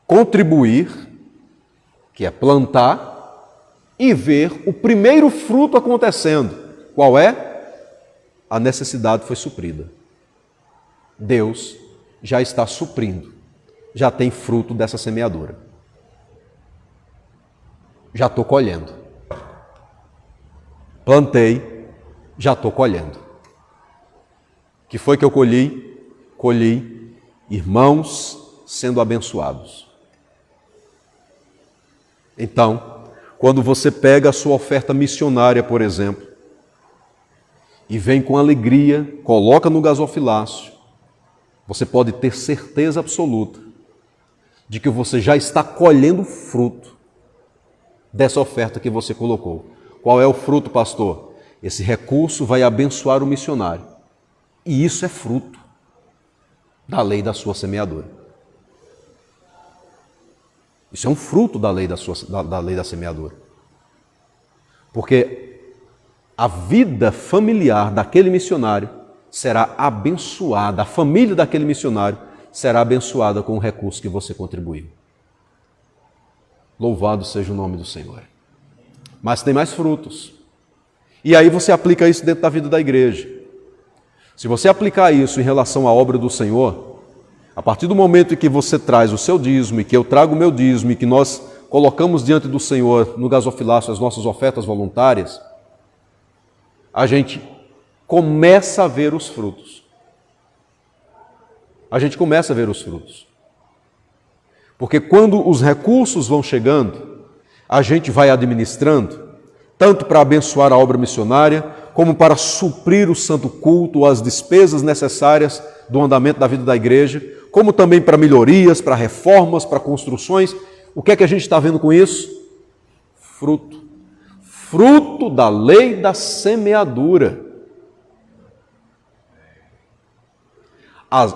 contribuir, que é plantar, e ver o primeiro fruto acontecendo. Qual é? A necessidade foi suprida. Deus já está suprindo, já tem fruto dessa semeadura. Já estou colhendo. Plantei, já estou colhendo. O que foi que eu colhi? Colhi irmãos sendo abençoados. Então, quando você pega a sua oferta missionária, por exemplo, e vem com alegria, coloca no gasofilácio, você pode ter certeza absoluta de que você já está colhendo fruto dessa oferta que você colocou. Qual é o fruto, pastor? Esse recurso vai abençoar o missionário. E isso é fruto da lei da sua semeadura. Isso é um fruto da lei da lei da semeadura. Porque a vida familiar daquele missionário será abençoada, a família daquele missionário será abençoada com o recurso que você contribuiu. Louvado seja o nome do Senhor. Mas tem mais frutos. E aí você aplica isso dentro da vida da igreja. Se você aplicar isso em relação à obra do Senhor, a partir do momento em que você traz o seu dízimo e que eu trago o meu dízimo e que nós colocamos diante do Senhor no gasofilácio as nossas ofertas voluntárias, a gente começa a ver os frutos. A gente começa a ver os frutos. Porque quando os recursos vão chegando, a gente vai administrando, tanto para abençoar a obra missionária, como para suprir o santo culto, as despesas necessárias do andamento da vida da igreja, como também para melhorias, para reformas, para construções. O que é que a gente está vendo com isso? Fruto. Fruto da lei da semeadura.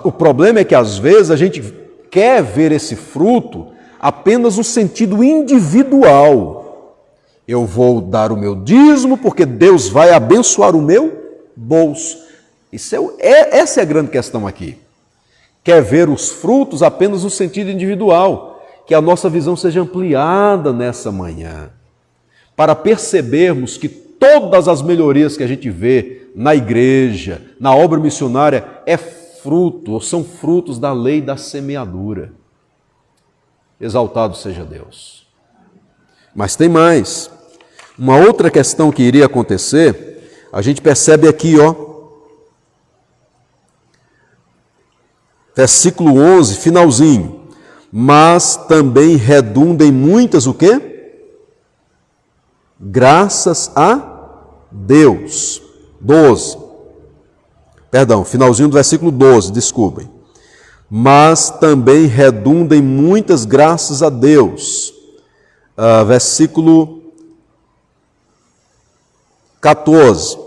O problema é que às vezes a gente quer ver esse fruto apenas no sentido individual. Eu vou dar o meu dízimo porque Deus vai abençoar o meu bolso. Essa é a grande questão aqui. Quer ver os frutos apenas no sentido individual. Que a nossa visão seja ampliada nessa manhã, para percebermos que todas as melhorias que a gente vê na igreja, na obra missionária, são frutos da lei da semeadura. Exaltado seja Deus. Mas tem mais. Uma outra questão que iria acontecer, a gente percebe aqui, versículo 11, finalzinho. Mas também redunda em muitas o quê? Graças a Deus. 12. Perdão, finalzinho do versículo 12, desculpem. Mas também redunda em muitas graças a Deus. Versículo 14.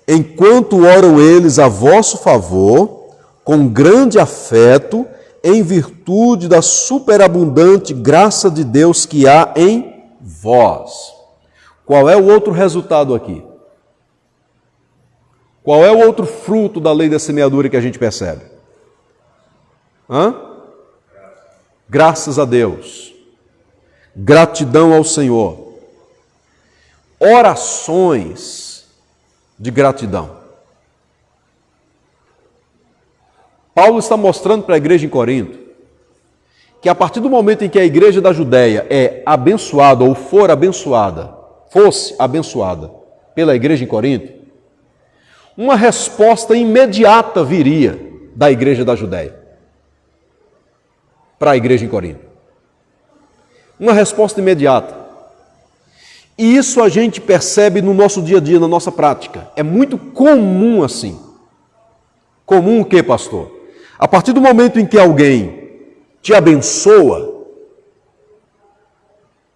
Enquanto oram eles a vosso favor, com grande afeto, em virtude da superabundante graça de Deus que há em vós. Qual é o outro resultado aqui? Qual é o outro fruto da lei da semeadura que a gente percebe? Graças a Deus. Gratidão ao Senhor. Orações de gratidão. Paulo está mostrando para a igreja em Corinto que a partir do momento em que a igreja da Judéia é abençoada ou fosse abençoada pela igreja em Corinto, uma resposta imediata viria da igreja da Judéia para a igreja em Corinto. Uma resposta imediata. E isso a gente percebe no nosso dia a dia, na nossa prática. É muito comum assim. Comum o quê, pastor? A partir do momento em que alguém te abençoa,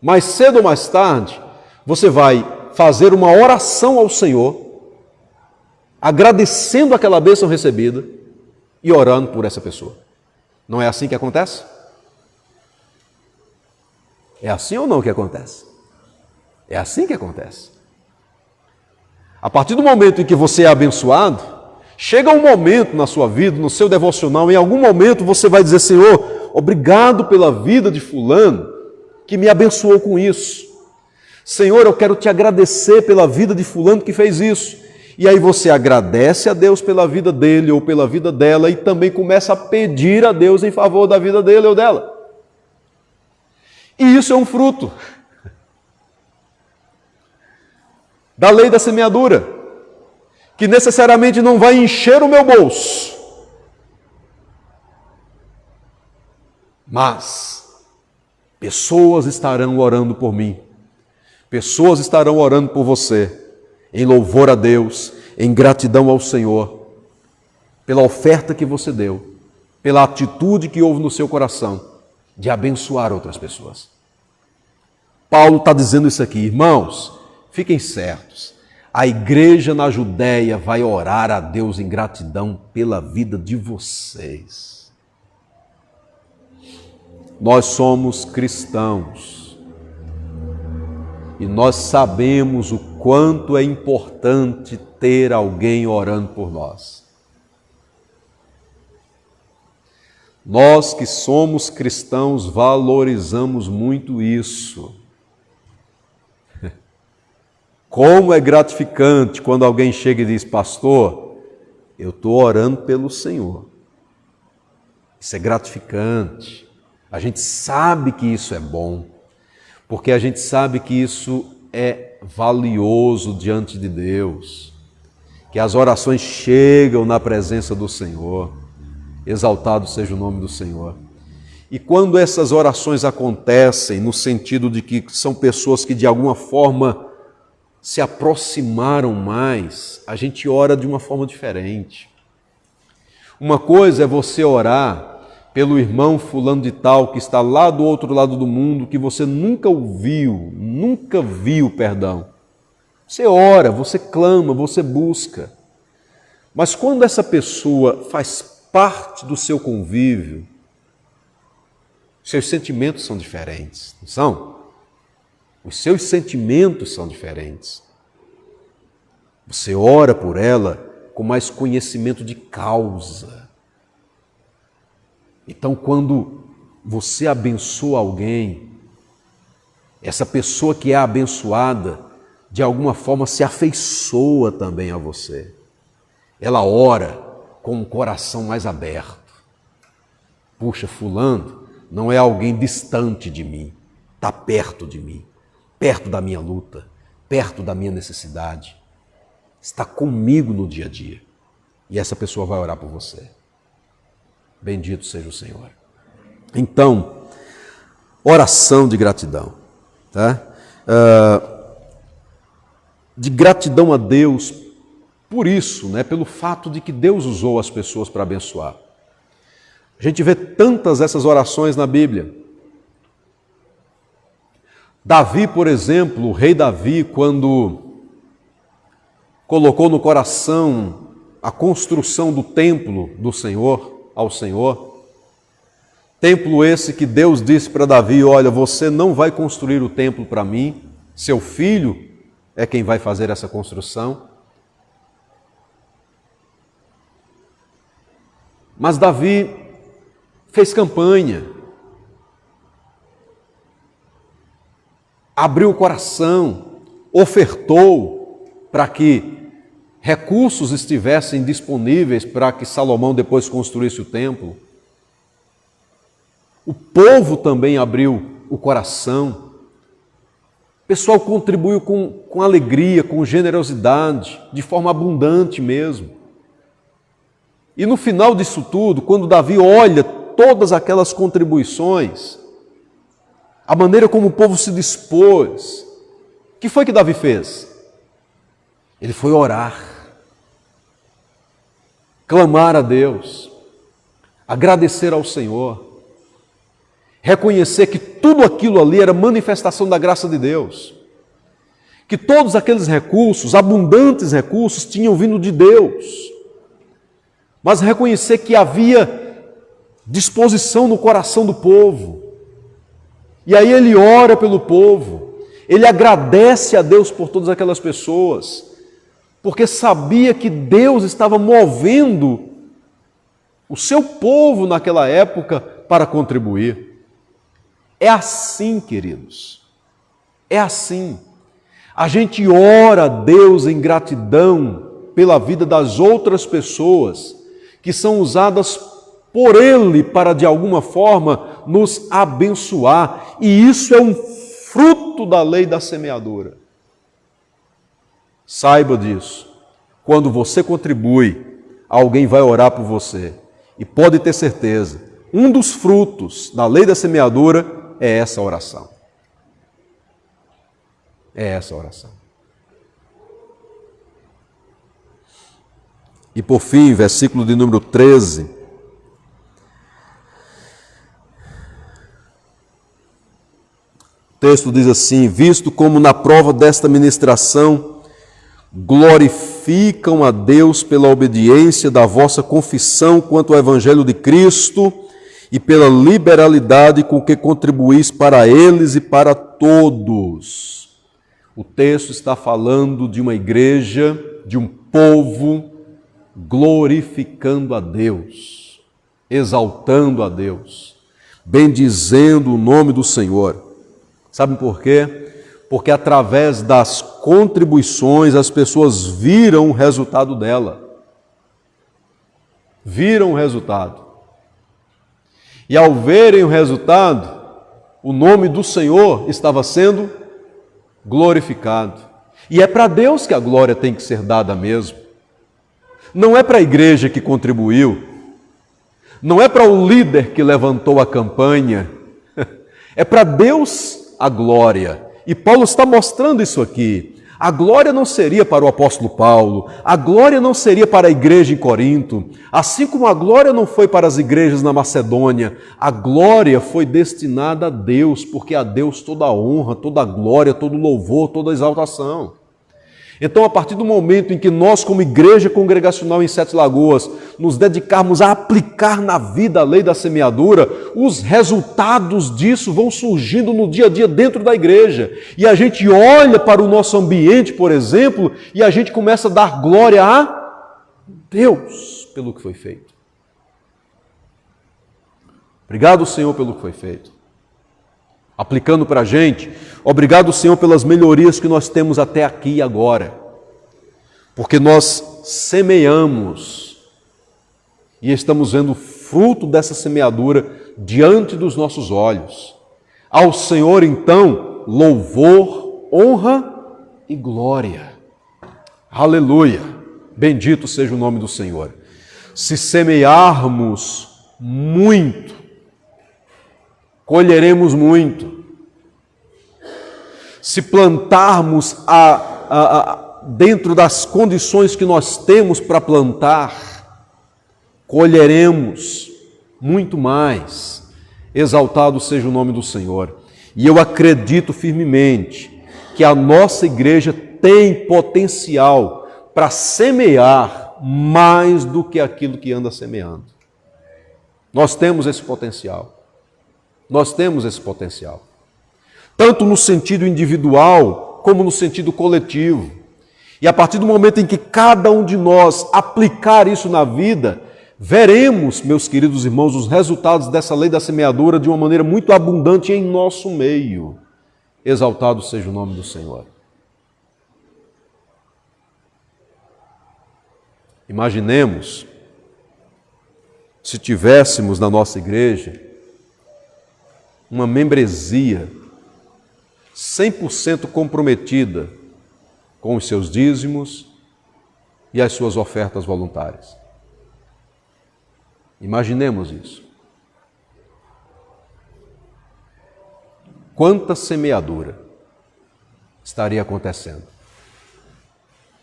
mais cedo ou mais tarde, você vai fazer uma oração ao Senhor, agradecendo aquela bênção recebida e orando por essa pessoa. Não é assim que acontece? É assim ou não que acontece? É assim que acontece. A partir do momento em que você é abençoado, chega um momento na sua vida, no seu devocional, em algum momento você vai dizer: Senhor, obrigado pela vida de fulano que me abençoou com isso. Senhor, eu quero te agradecer pela vida de fulano que fez isso. E aí você agradece a Deus pela vida dele ou pela vida dela e também começa a pedir a Deus em favor da vida dele ou dela. E isso é um fruto da lei da semeadura, que necessariamente não vai encher o meu bolso, mas pessoas estarão orando por mim, pessoas estarão orando por você, em louvor a Deus, em gratidão ao Senhor, pela oferta que você deu, pela atitude que houve no seu coração de abençoar outras pessoas. Paulo está dizendo isso aqui, irmãos, fiquem certos, a igreja na Judéia vai orar a Deus em gratidão pela vida de vocês. Nós somos cristãos e nós sabemos o quanto é importante ter alguém orando por nós. Nós que somos cristãos valorizamos muito isso. Como é gratificante quando alguém chega e diz: pastor, eu estou orando pelo Senhor. Isso é gratificante. A gente sabe que isso é bom, porque a gente sabe que isso é valioso diante de Deus, que as orações chegam na presença do Senhor. Exaltado seja o nome do Senhor. E quando essas orações acontecem, no sentido de que são pessoas que de alguma forma se aproximaram mais, a gente ora de uma forma diferente. Uma coisa é você orar pelo irmão fulano de tal que está lá do outro lado do mundo, que você nunca viu, perdão. Você ora, você clama, você busca. Mas quando essa pessoa faz parte do seu convívio, seus sentimentos são diferentes, não são? Os seus sentimentos são diferentes. Você ora por ela com mais conhecimento de causa. Então, quando você abençoa alguém, essa pessoa que é abençoada, de alguma forma se afeiçoa também a você. Ela ora com um coração mais aberto. Puxa, fulano não é alguém distante de mim, está perto de mim, perto da minha luta, perto da minha necessidade. Está comigo no dia a dia. E essa pessoa vai orar por você. Bendito seja o Senhor. Então, oração de gratidão. Tá? De gratidão a Deus por isso, né? Pelo fato de que Deus usou as pessoas para abençoar. A gente vê tantas essas orações na Bíblia. Davi, por exemplo, o rei Davi, quando colocou no coração a construção do templo do Senhor, ao Senhor, templo esse que Deus disse para Davi: olha, você não vai construir o templo para mim, seu filho é quem vai fazer essa construção. Mas Davi fez campanha, abriu o coração, ofertou para que recursos estivessem disponíveis para que Salomão depois construísse o templo. O povo também abriu o coração. O pessoal contribuiu com alegria, com generosidade, de forma abundante mesmo. E no final disso tudo, quando Davi olha todas aquelas contribuições, a maneira como o povo se dispôs, o que foi que Davi fez? Ele foi orar, clamar a Deus, agradecer ao Senhor, reconhecer que tudo aquilo ali era manifestação da graça de Deus, que todos aqueles recursos, abundantes recursos, tinham vindo de Deus, mas reconhecer que havia disposição no coração do povo. E aí ele ora pelo povo, ele agradece a Deus por todas aquelas pessoas, porque sabia que Deus estava movendo o seu povo naquela época para contribuir. É assim, queridos, é assim. A gente ora a Deus em gratidão pela vida das outras pessoas que são usadas por Ele para, de alguma forma, nos abençoar. E isso é um fruto da lei da semeadura. Saiba disso. Quando você contribui, alguém vai orar por você. E pode ter certeza, um dos frutos da lei da semeadura é essa oração. É essa oração. E por fim, versículo de número 13. O texto diz assim: visto como na prova desta ministração glorificam a Deus pela obediência da vossa confissão quanto ao Evangelho de Cristo e pela liberalidade com que contribuís para eles e para todos. O texto está falando de uma igreja, de um povo glorificando a Deus. exaltando a Deus, bendizendo o nome do Senhor. Sabe por quê? Porque através das contribuições as pessoas viram o resultado dela. Viram o resultado. E ao verem o resultado, o nome do Senhor estava sendo glorificado. E é para Deus que a glória tem que ser dada mesmo. Não é para a igreja que contribuiu, não é para o líder que levantou a campanha, é para Deus a glória. E Paulo está mostrando isso aqui. A glória não seria para o apóstolo Paulo, a glória não seria para a igreja em Corinto, assim como a glória não foi para as igrejas na Macedônia, a glória foi destinada a Deus, porque a Deus toda a honra, toda a glória, todo o louvor, toda a exaltação. Então, a partir do momento em que nós, como igreja congregacional em Sete Lagoas, nos dedicarmos a aplicar na vida a lei da semeadura, os resultados disso vão surgindo no dia a dia dentro da igreja. E a gente olha para o nosso ambiente, por exemplo, e a gente começa a dar glória a Deus pelo que foi feito. Obrigado, Senhor, pelo que foi feito. Aplicando para a gente, obrigado, Senhor, pelas melhorias que nós temos até aqui e agora, porque nós semeamos e estamos vendo o fruto dessa semeadura diante dos nossos olhos. Ao Senhor, então, louvor, honra e glória. Aleluia! Bendito seja o nome do Senhor. Se semearmos muito, colheremos muito. Se plantarmos dentro das condições que nós temos para plantar, colheremos muito mais. Exaltado seja o nome do Senhor. E eu acredito firmemente que a nossa igreja tem potencial para semear mais do que aquilo que anda semeando. Nós temos esse potencial. Nós temos esse potencial, tanto no sentido individual, como no sentido coletivo. E a partir do momento em que cada um de nós aplicar isso na vida, veremos, meus queridos irmãos, os resultados dessa lei da semeadura de uma maneira muito abundante em nosso meio. Exaltado seja o nome do Senhor. Imaginemos se tivéssemos na nossa igreja uma membresia 100% comprometida com os seus dízimos e as suas ofertas voluntárias. Imaginemos isso. Quanta semeadura estaria acontecendo?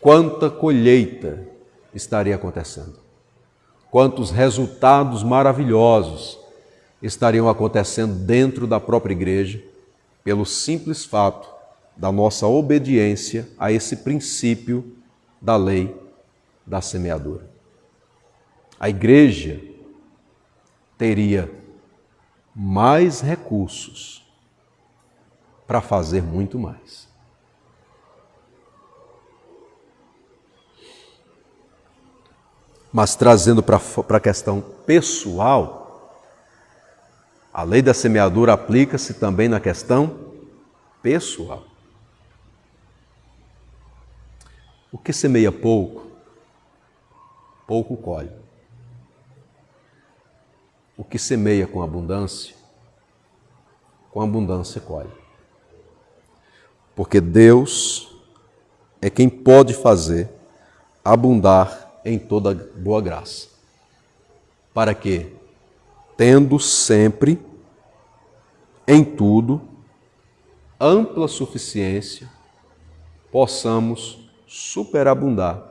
Quanta colheita estaria acontecendo? Quantos resultados maravilhosos estariam acontecendo dentro da própria igreja, pelo simples fato da nossa obediência a esse princípio da lei da semeadura. A igreja teria mais recursos para fazer muito mais. Mas trazendo para a questão pessoal, a lei da semeadura aplica-se também na questão pessoal. O que semeia pouco, pouco colhe. O que semeia com abundância colhe. Porque Deus é quem pode fazer abundar em toda boa graça. Para que, tendo sempre, em tudo, ampla suficiência, possamos superabundar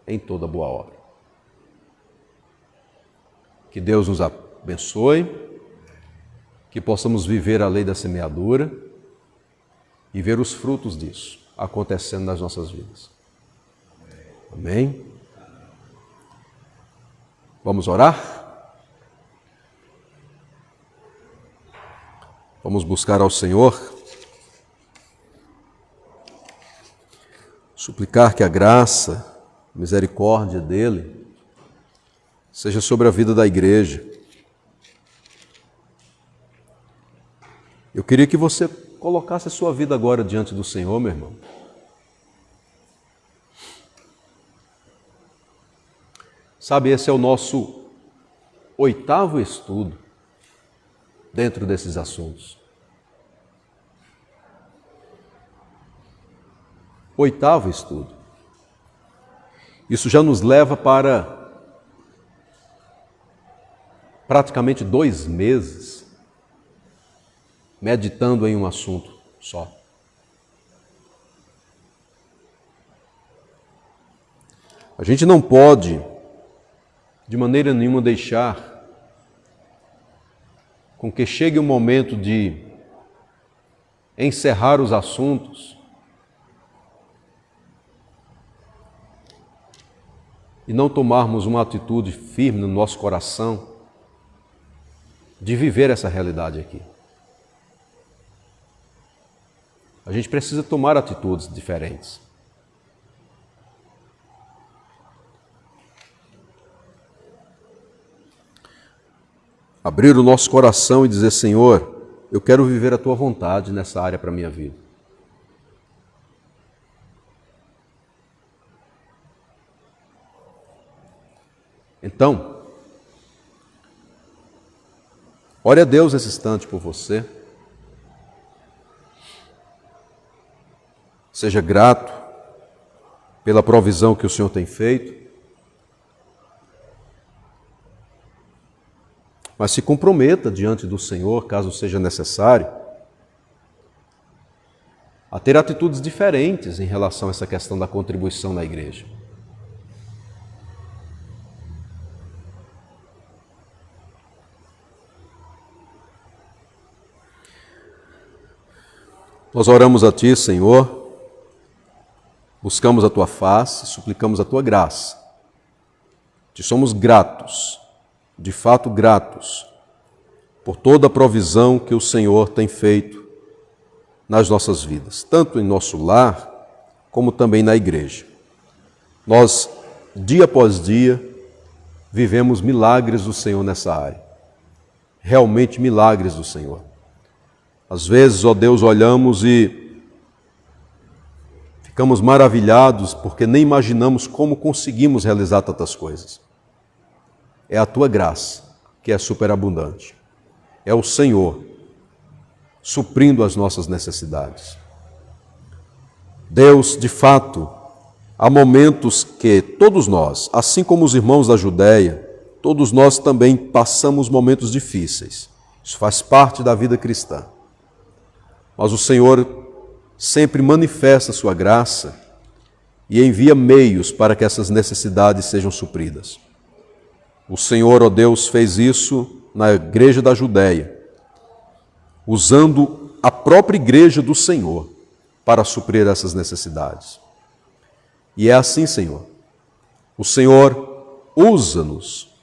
em toda boa obra. Que Deus nos abençoe, que possamos viver a lei da semeadura e ver os frutos disso acontecendo nas nossas vidas. Amém? Vamos orar? Vamos buscar ao Senhor, suplicar que a graça, a misericórdia dEle seja sobre a vida da igreja. Eu queria que você colocasse a sua vida agora diante do Senhor, meu irmão. Sabe, esse é o nosso 8º estudo dentro desses assuntos. 8º estudo. Isso já nos leva para praticamente 2 meses meditando em um assunto só. A gente não pode, de maneira nenhuma, deixar com que chegue o momento de encerrar os assuntos e não tomarmos uma atitude firme no nosso coração de viver essa realidade aqui. A gente precisa tomar atitudes diferentes. Abrir o nosso coração e dizer: Senhor, eu quero viver a Tua vontade nessa área para a minha vida. Então, ore a Deus nesse instante por você. Seja grato pela provisão que o Senhor tem feito. Mas se comprometa diante do Senhor, caso seja necessário, a ter atitudes diferentes em relação a essa questão da contribuição na igreja. Nós oramos a Ti, Senhor, buscamos a Tua face, suplicamos a Tua graça. Te somos gratos, de fato gratos, por toda a provisão que o Senhor tem feito nas nossas vidas, tanto em nosso lar, como também na igreja. Nós, dia após dia, vivemos milagres do Senhor nessa área. Realmente milagres do Senhor. Às vezes, ó Deus, olhamos e ficamos maravilhados porque nem imaginamos como conseguimos realizar tantas coisas. É a Tua graça que é superabundante. É o Senhor suprindo as nossas necessidades. Deus, de fato, há momentos que todos nós, assim como os irmãos da Judéia, todos nós também passamos momentos difíceis. Isso faz parte da vida cristã. Mas o Senhor sempre manifesta a sua graça e envia meios para que essas necessidades sejam supridas. O Senhor, ó Deus, fez isso na igreja da Judéia, usando a própria igreja do Senhor para suprir essas necessidades. E é assim, Senhor. O Senhor usa-nos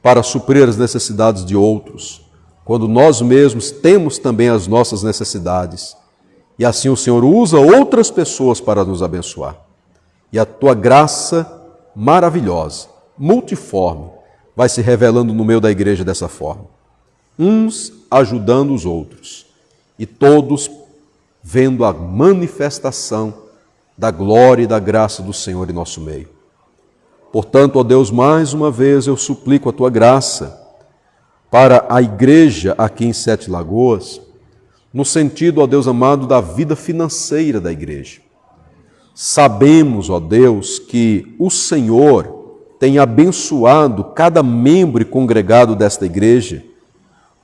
para suprir as necessidades de outros, quando nós mesmos temos também as nossas necessidades. E assim o Senhor usa outras pessoas para nos abençoar. E a Tua graça maravilhosa, multiforme, vai se revelando no meio da igreja dessa forma. Uns ajudando os outros e todos vendo a manifestação da glória e da graça do Senhor em nosso meio. Portanto, ó Deus, mais uma vez eu suplico a Tua graça para a igreja aqui em Sete Lagoas, no sentido, ó Deus amado, da vida financeira da igreja. Sabemos, ó Deus, que o Senhor tem abençoado cada membro e congregado desta igreja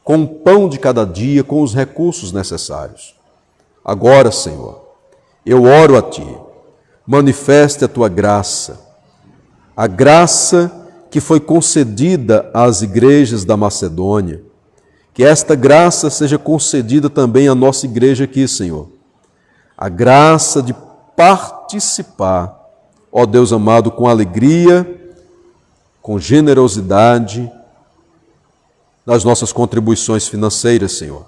com o pão de cada dia, com os recursos necessários. Agora, Senhor, eu oro a Ti, manifeste a Tua graça, a graça que foi concedida às igrejas da Macedônia, que esta graça seja concedida também à nossa igreja aqui, Senhor. A graça de participar, ó Deus amado, com alegria, com generosidade, nas nossas contribuições financeiras, Senhor.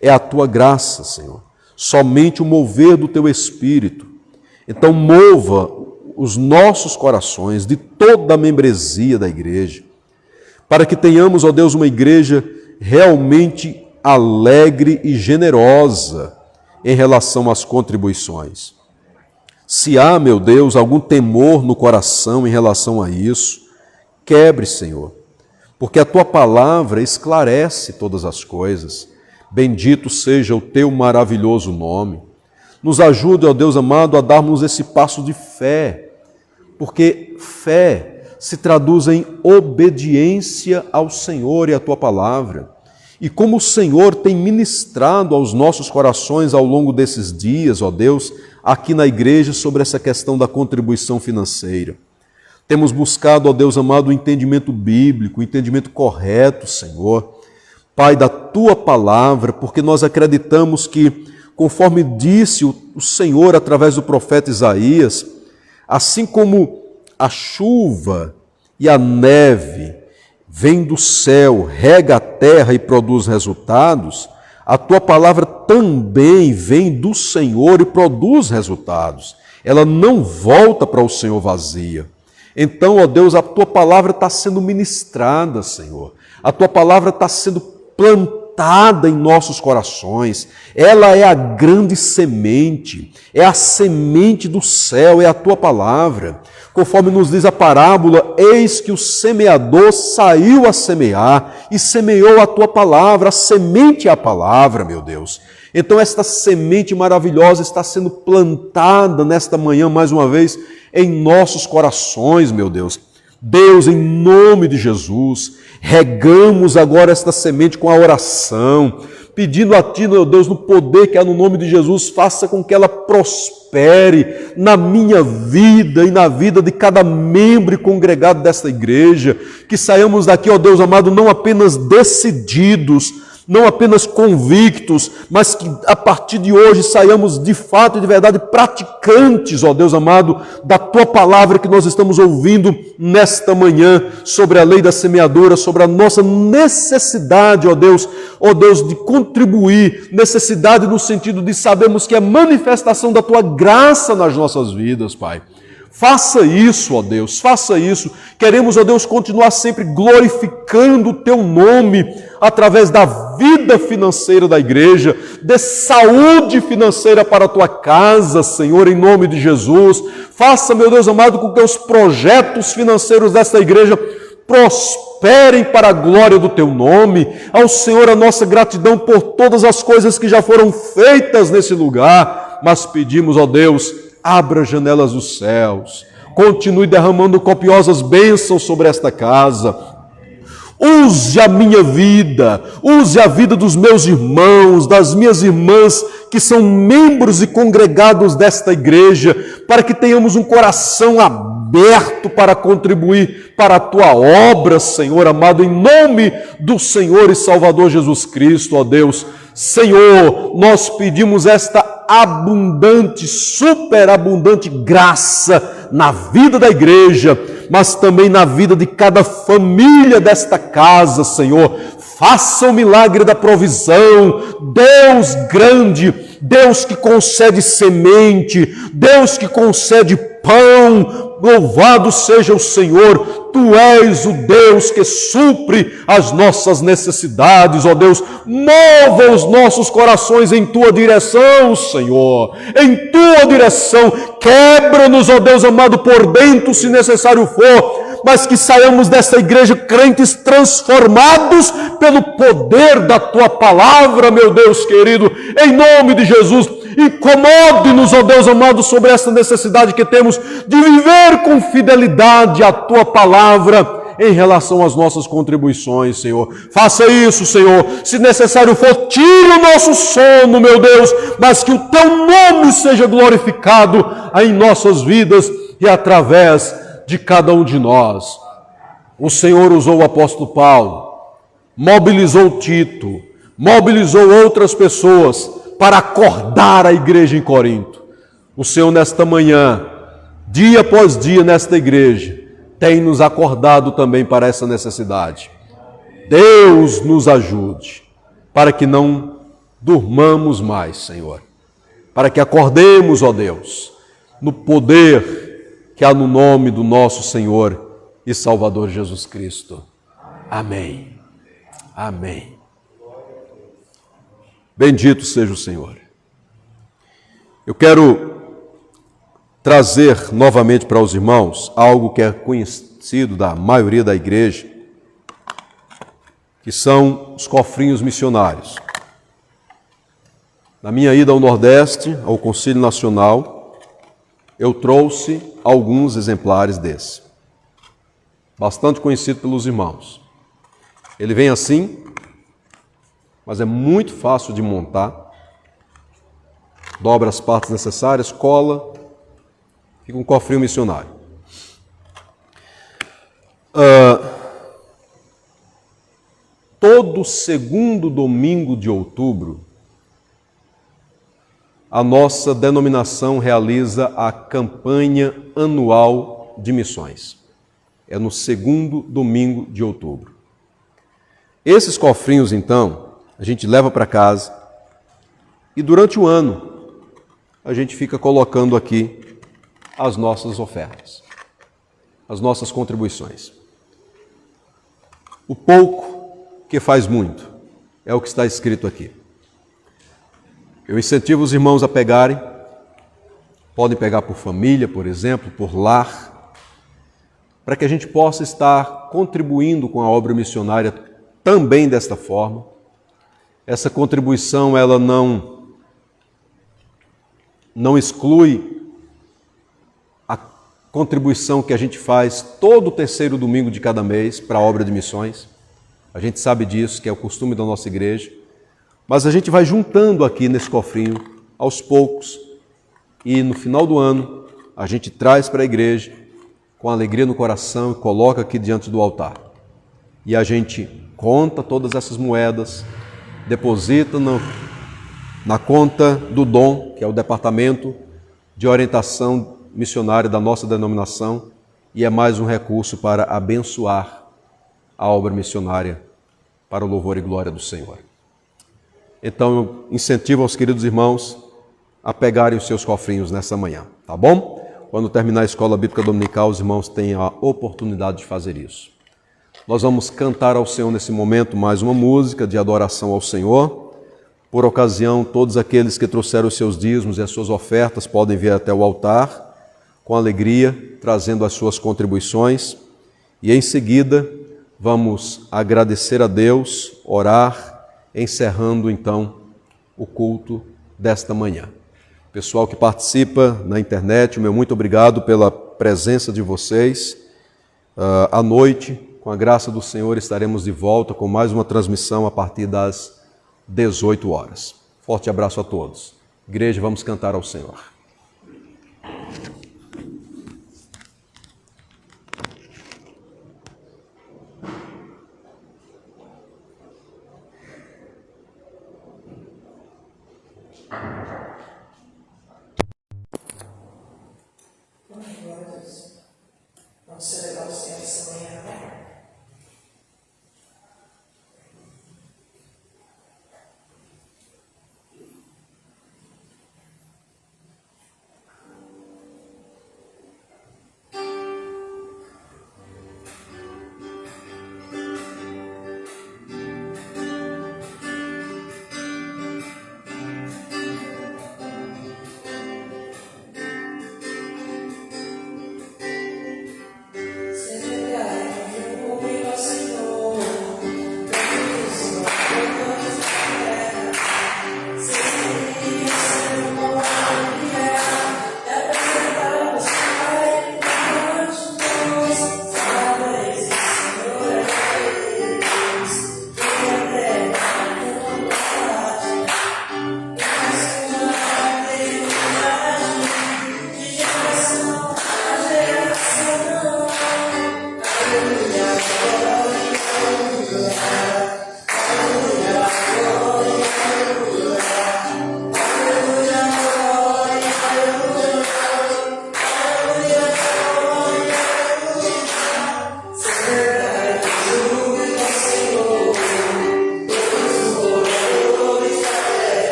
É a Tua graça, Senhor. Somente o mover do Teu Espírito. Então, mova os nossos corações de toda a membresia da igreja, para que tenhamos, ó Deus, uma igreja realmente alegre e generosa em relação às contribuições. Se há, meu Deus, algum temor no coração em relação a isso, quebre, Senhor, porque a Tua palavra esclarece todas as coisas. Bendito seja o Teu maravilhoso nome. Nos ajude, ó Deus amado, a darmos esse passo de fé, porque fé se traduz em obediência ao Senhor e à Tua palavra. E como o Senhor tem ministrado aos nossos corações ao longo desses dias, ó Deus, aqui na igreja sobre essa questão da contribuição financeira. Temos buscado, ó Deus amado, o entendimento bíblico, o entendimento correto, Senhor. Pai, da Tua palavra, porque nós acreditamos que, conforme disse o Senhor através do profeta Isaías, assim como a chuva e a neve vem do céu, rega a terra e produz resultados, a Tua palavra também vem do Senhor e produz resultados. Ela não volta para o Senhor vazia. Então, ó Deus, a Tua palavra está sendo ministrada, Senhor. A Tua palavra está sendo plantada em nossos corações. Ela é a grande semente, é a semente do céu, é a Tua palavra. Conforme nos diz a parábola, eis que o semeador saiu a semear e semeou a Tua palavra, a semente é a palavra, meu Deus. Então esta semente maravilhosa está sendo plantada nesta manhã, mais uma vez, em nossos corações, meu Deus. Deus, em nome de Jesus, regamos agora esta semente com a oração, pedindo a Ti, meu Deus, no poder que há no nome de Jesus, faça com que ela prospere na minha vida e na vida de cada membro e congregado desta igreja, que saiamos daqui, ó Deus amado, não apenas decididos, não apenas convictos, mas que a partir de hoje saiamos de fato e de verdade praticantes, ó Deus amado, da Tua palavra que nós estamos ouvindo nesta manhã, sobre a lei da semeadura, sobre a nossa necessidade, ó Deus, de contribuir, necessidade no sentido de sabermos que é manifestação da Tua graça nas nossas vidas, Pai. Faça isso, ó Deus, faça isso. Queremos, ó Deus, continuar sempre glorificando o Teu nome através da vida financeira da igreja, dê saúde financeira para a Tua casa, Senhor, em nome de Jesus. Faça, meu Deus amado, com que os projetos financeiros desta igreja prosperem para a glória do Teu nome. Ao Senhor a nossa gratidão por todas as coisas que já foram feitas nesse lugar, mas pedimos, ó Deus, abra janelas dos céus, continue derramando copiosas bênçãos sobre esta casa. Use a minha vida, use a vida dos meus irmãos, das minhas irmãs, que são membros e congregados desta igreja, para que tenhamos um coração aberto para contribuir para a Tua obra, Senhor amado, em nome do Senhor e Salvador Jesus Cristo, ó Deus. Senhor, nós pedimos esta abundante, superabundante graça na vida da igreja, mas também na vida de cada família desta casa, Senhor. Faça o milagre da provisão, Deus grande, Deus que concede semente, Deus que concede pão, louvado seja o Senhor. Tu és o Deus que supre as nossas necessidades, ó Deus. Mova os nossos corações em Tua direção, Senhor, em Tua direção. Quebra-nos, ó Deus amado, por dentro, se necessário for, mas que saiamos desta igreja crentes transformados pelo poder da Tua palavra, meu Deus querido, em nome de Jesus. Incomode-nos, ó Deus amado, sobre essa necessidade que temos de viver com fidelidade a Tua palavra em relação às nossas contribuições, Senhor. Faça isso, Senhor. Se necessário for, tire o nosso sono, meu Deus, mas que o Teu nome seja glorificado em nossas vidas e através de cada um de nós. O Senhor usou o apóstolo Paulo, mobilizou Tito, mobilizou outras pessoas para acordar a igreja em Corinto. O Senhor, nesta manhã, dia após dia nesta igreja, tem nos acordado também para essa necessidade. Deus nos ajude, para que não durmamos mais, Senhor. Para que acordemos, ó Deus, no poder que há no nome do nosso Senhor e Salvador Jesus Cristo. Amém. Amém. Bendito seja o Senhor. Eu quero trazer novamente para os irmãos algo que é conhecido da maioria da igreja, que são os cofrinhos missionários. Na minha ida ao Nordeste, ao Conselho Nacional, eu trouxe alguns exemplares desse, bastante conhecido pelos irmãos. Ele vem assim, mas é muito fácil de montar. Dobra as partes necessárias, cola, fica um cofrinho missionário. Todo segundo domingo de outubro, a nossa denominação realiza a campanha anual de missões. É no segundo domingo de outubro. Esses cofrinhos, então, a gente leva para casa e durante o ano a gente fica colocando aqui as nossas ofertas, as nossas contribuições. O pouco que faz muito é o que está escrito aqui. Eu incentivo os irmãos a pegarem, podem pegar por família, por exemplo, por lar, para que a gente possa estar contribuindo com a obra missionária também desta forma. Essa contribuição, ela não exclui a contribuição que a gente faz todo o terceiro domingo de cada mês para a obra de missões. A gente sabe disso, que é o costume da nossa igreja. Mas a gente vai juntando aqui nesse cofrinho, aos poucos, e no final do ano, a gente traz para a igreja, com alegria no coração, e coloca aqui diante do altar. E a gente conta todas essas moedas, deposita na conta do DOM, que é o Departamento de Orientação Missionária da nossa denominação, e é mais um recurso para abençoar a obra missionária para o louvor e glória do Senhor. Então, eu incentivo aos queridos irmãos a pegarem os seus cofrinhos nessa manhã, tá bom? Quando terminar a escola bíblica dominical, os irmãos têm a oportunidade de fazer isso. Nós vamos cantar ao Senhor nesse momento mais uma música de adoração ao Senhor. Por ocasião, todos aqueles que trouxeram os seus dízimos e as suas ofertas podem vir até o altar com alegria, trazendo as suas contribuições. E em seguida, vamos agradecer a Deus, orar, encerrando então o culto desta manhã. Pessoal que participa na internet, o meu muito obrigado pela presença de vocês. À noite, com a graça do Senhor, estaremos de volta com mais uma transmissão a partir das 18 horas. Forte abraço a todos. Igreja, vamos cantar ao Senhor. Vamos celebrar o Senhor essa manhã, né? Celebrai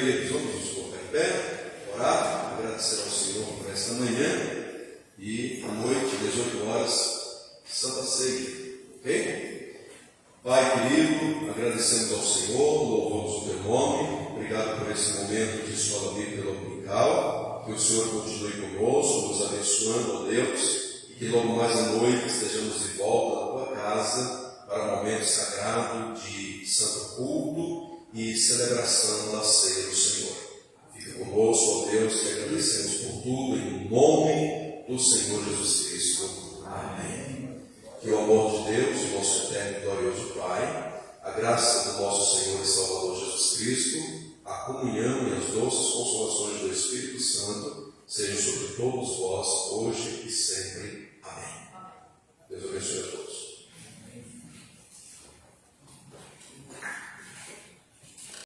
queridos, vamos nos colocar em pé, orar, agradecer ao Senhor por esta manhã e à noite, 18 horas, Santa Ceia, ok? Pai querido, agradecemos ao Senhor, louvamos o teu nome, obrigado por esse momento de escola bíblica dominical, que o Senhor continue conosco, nos abençoando, ó Deus, e que logo mais à noite estejamos de volta na tua casa para um momento sagrado de santo culto e celebração da ceia do Senhor. Fica conosco, ó Deus, que agradecemos por tudo, em nome do Senhor Jesus Cristo. Amém. Que o amor de Deus, o nosso eterno e glorioso Pai, a graça do nosso Senhor e Salvador Jesus Cristo, a comunhão e as doces consolações do Espírito Santo sejam sobre todos vós, hoje e sempre.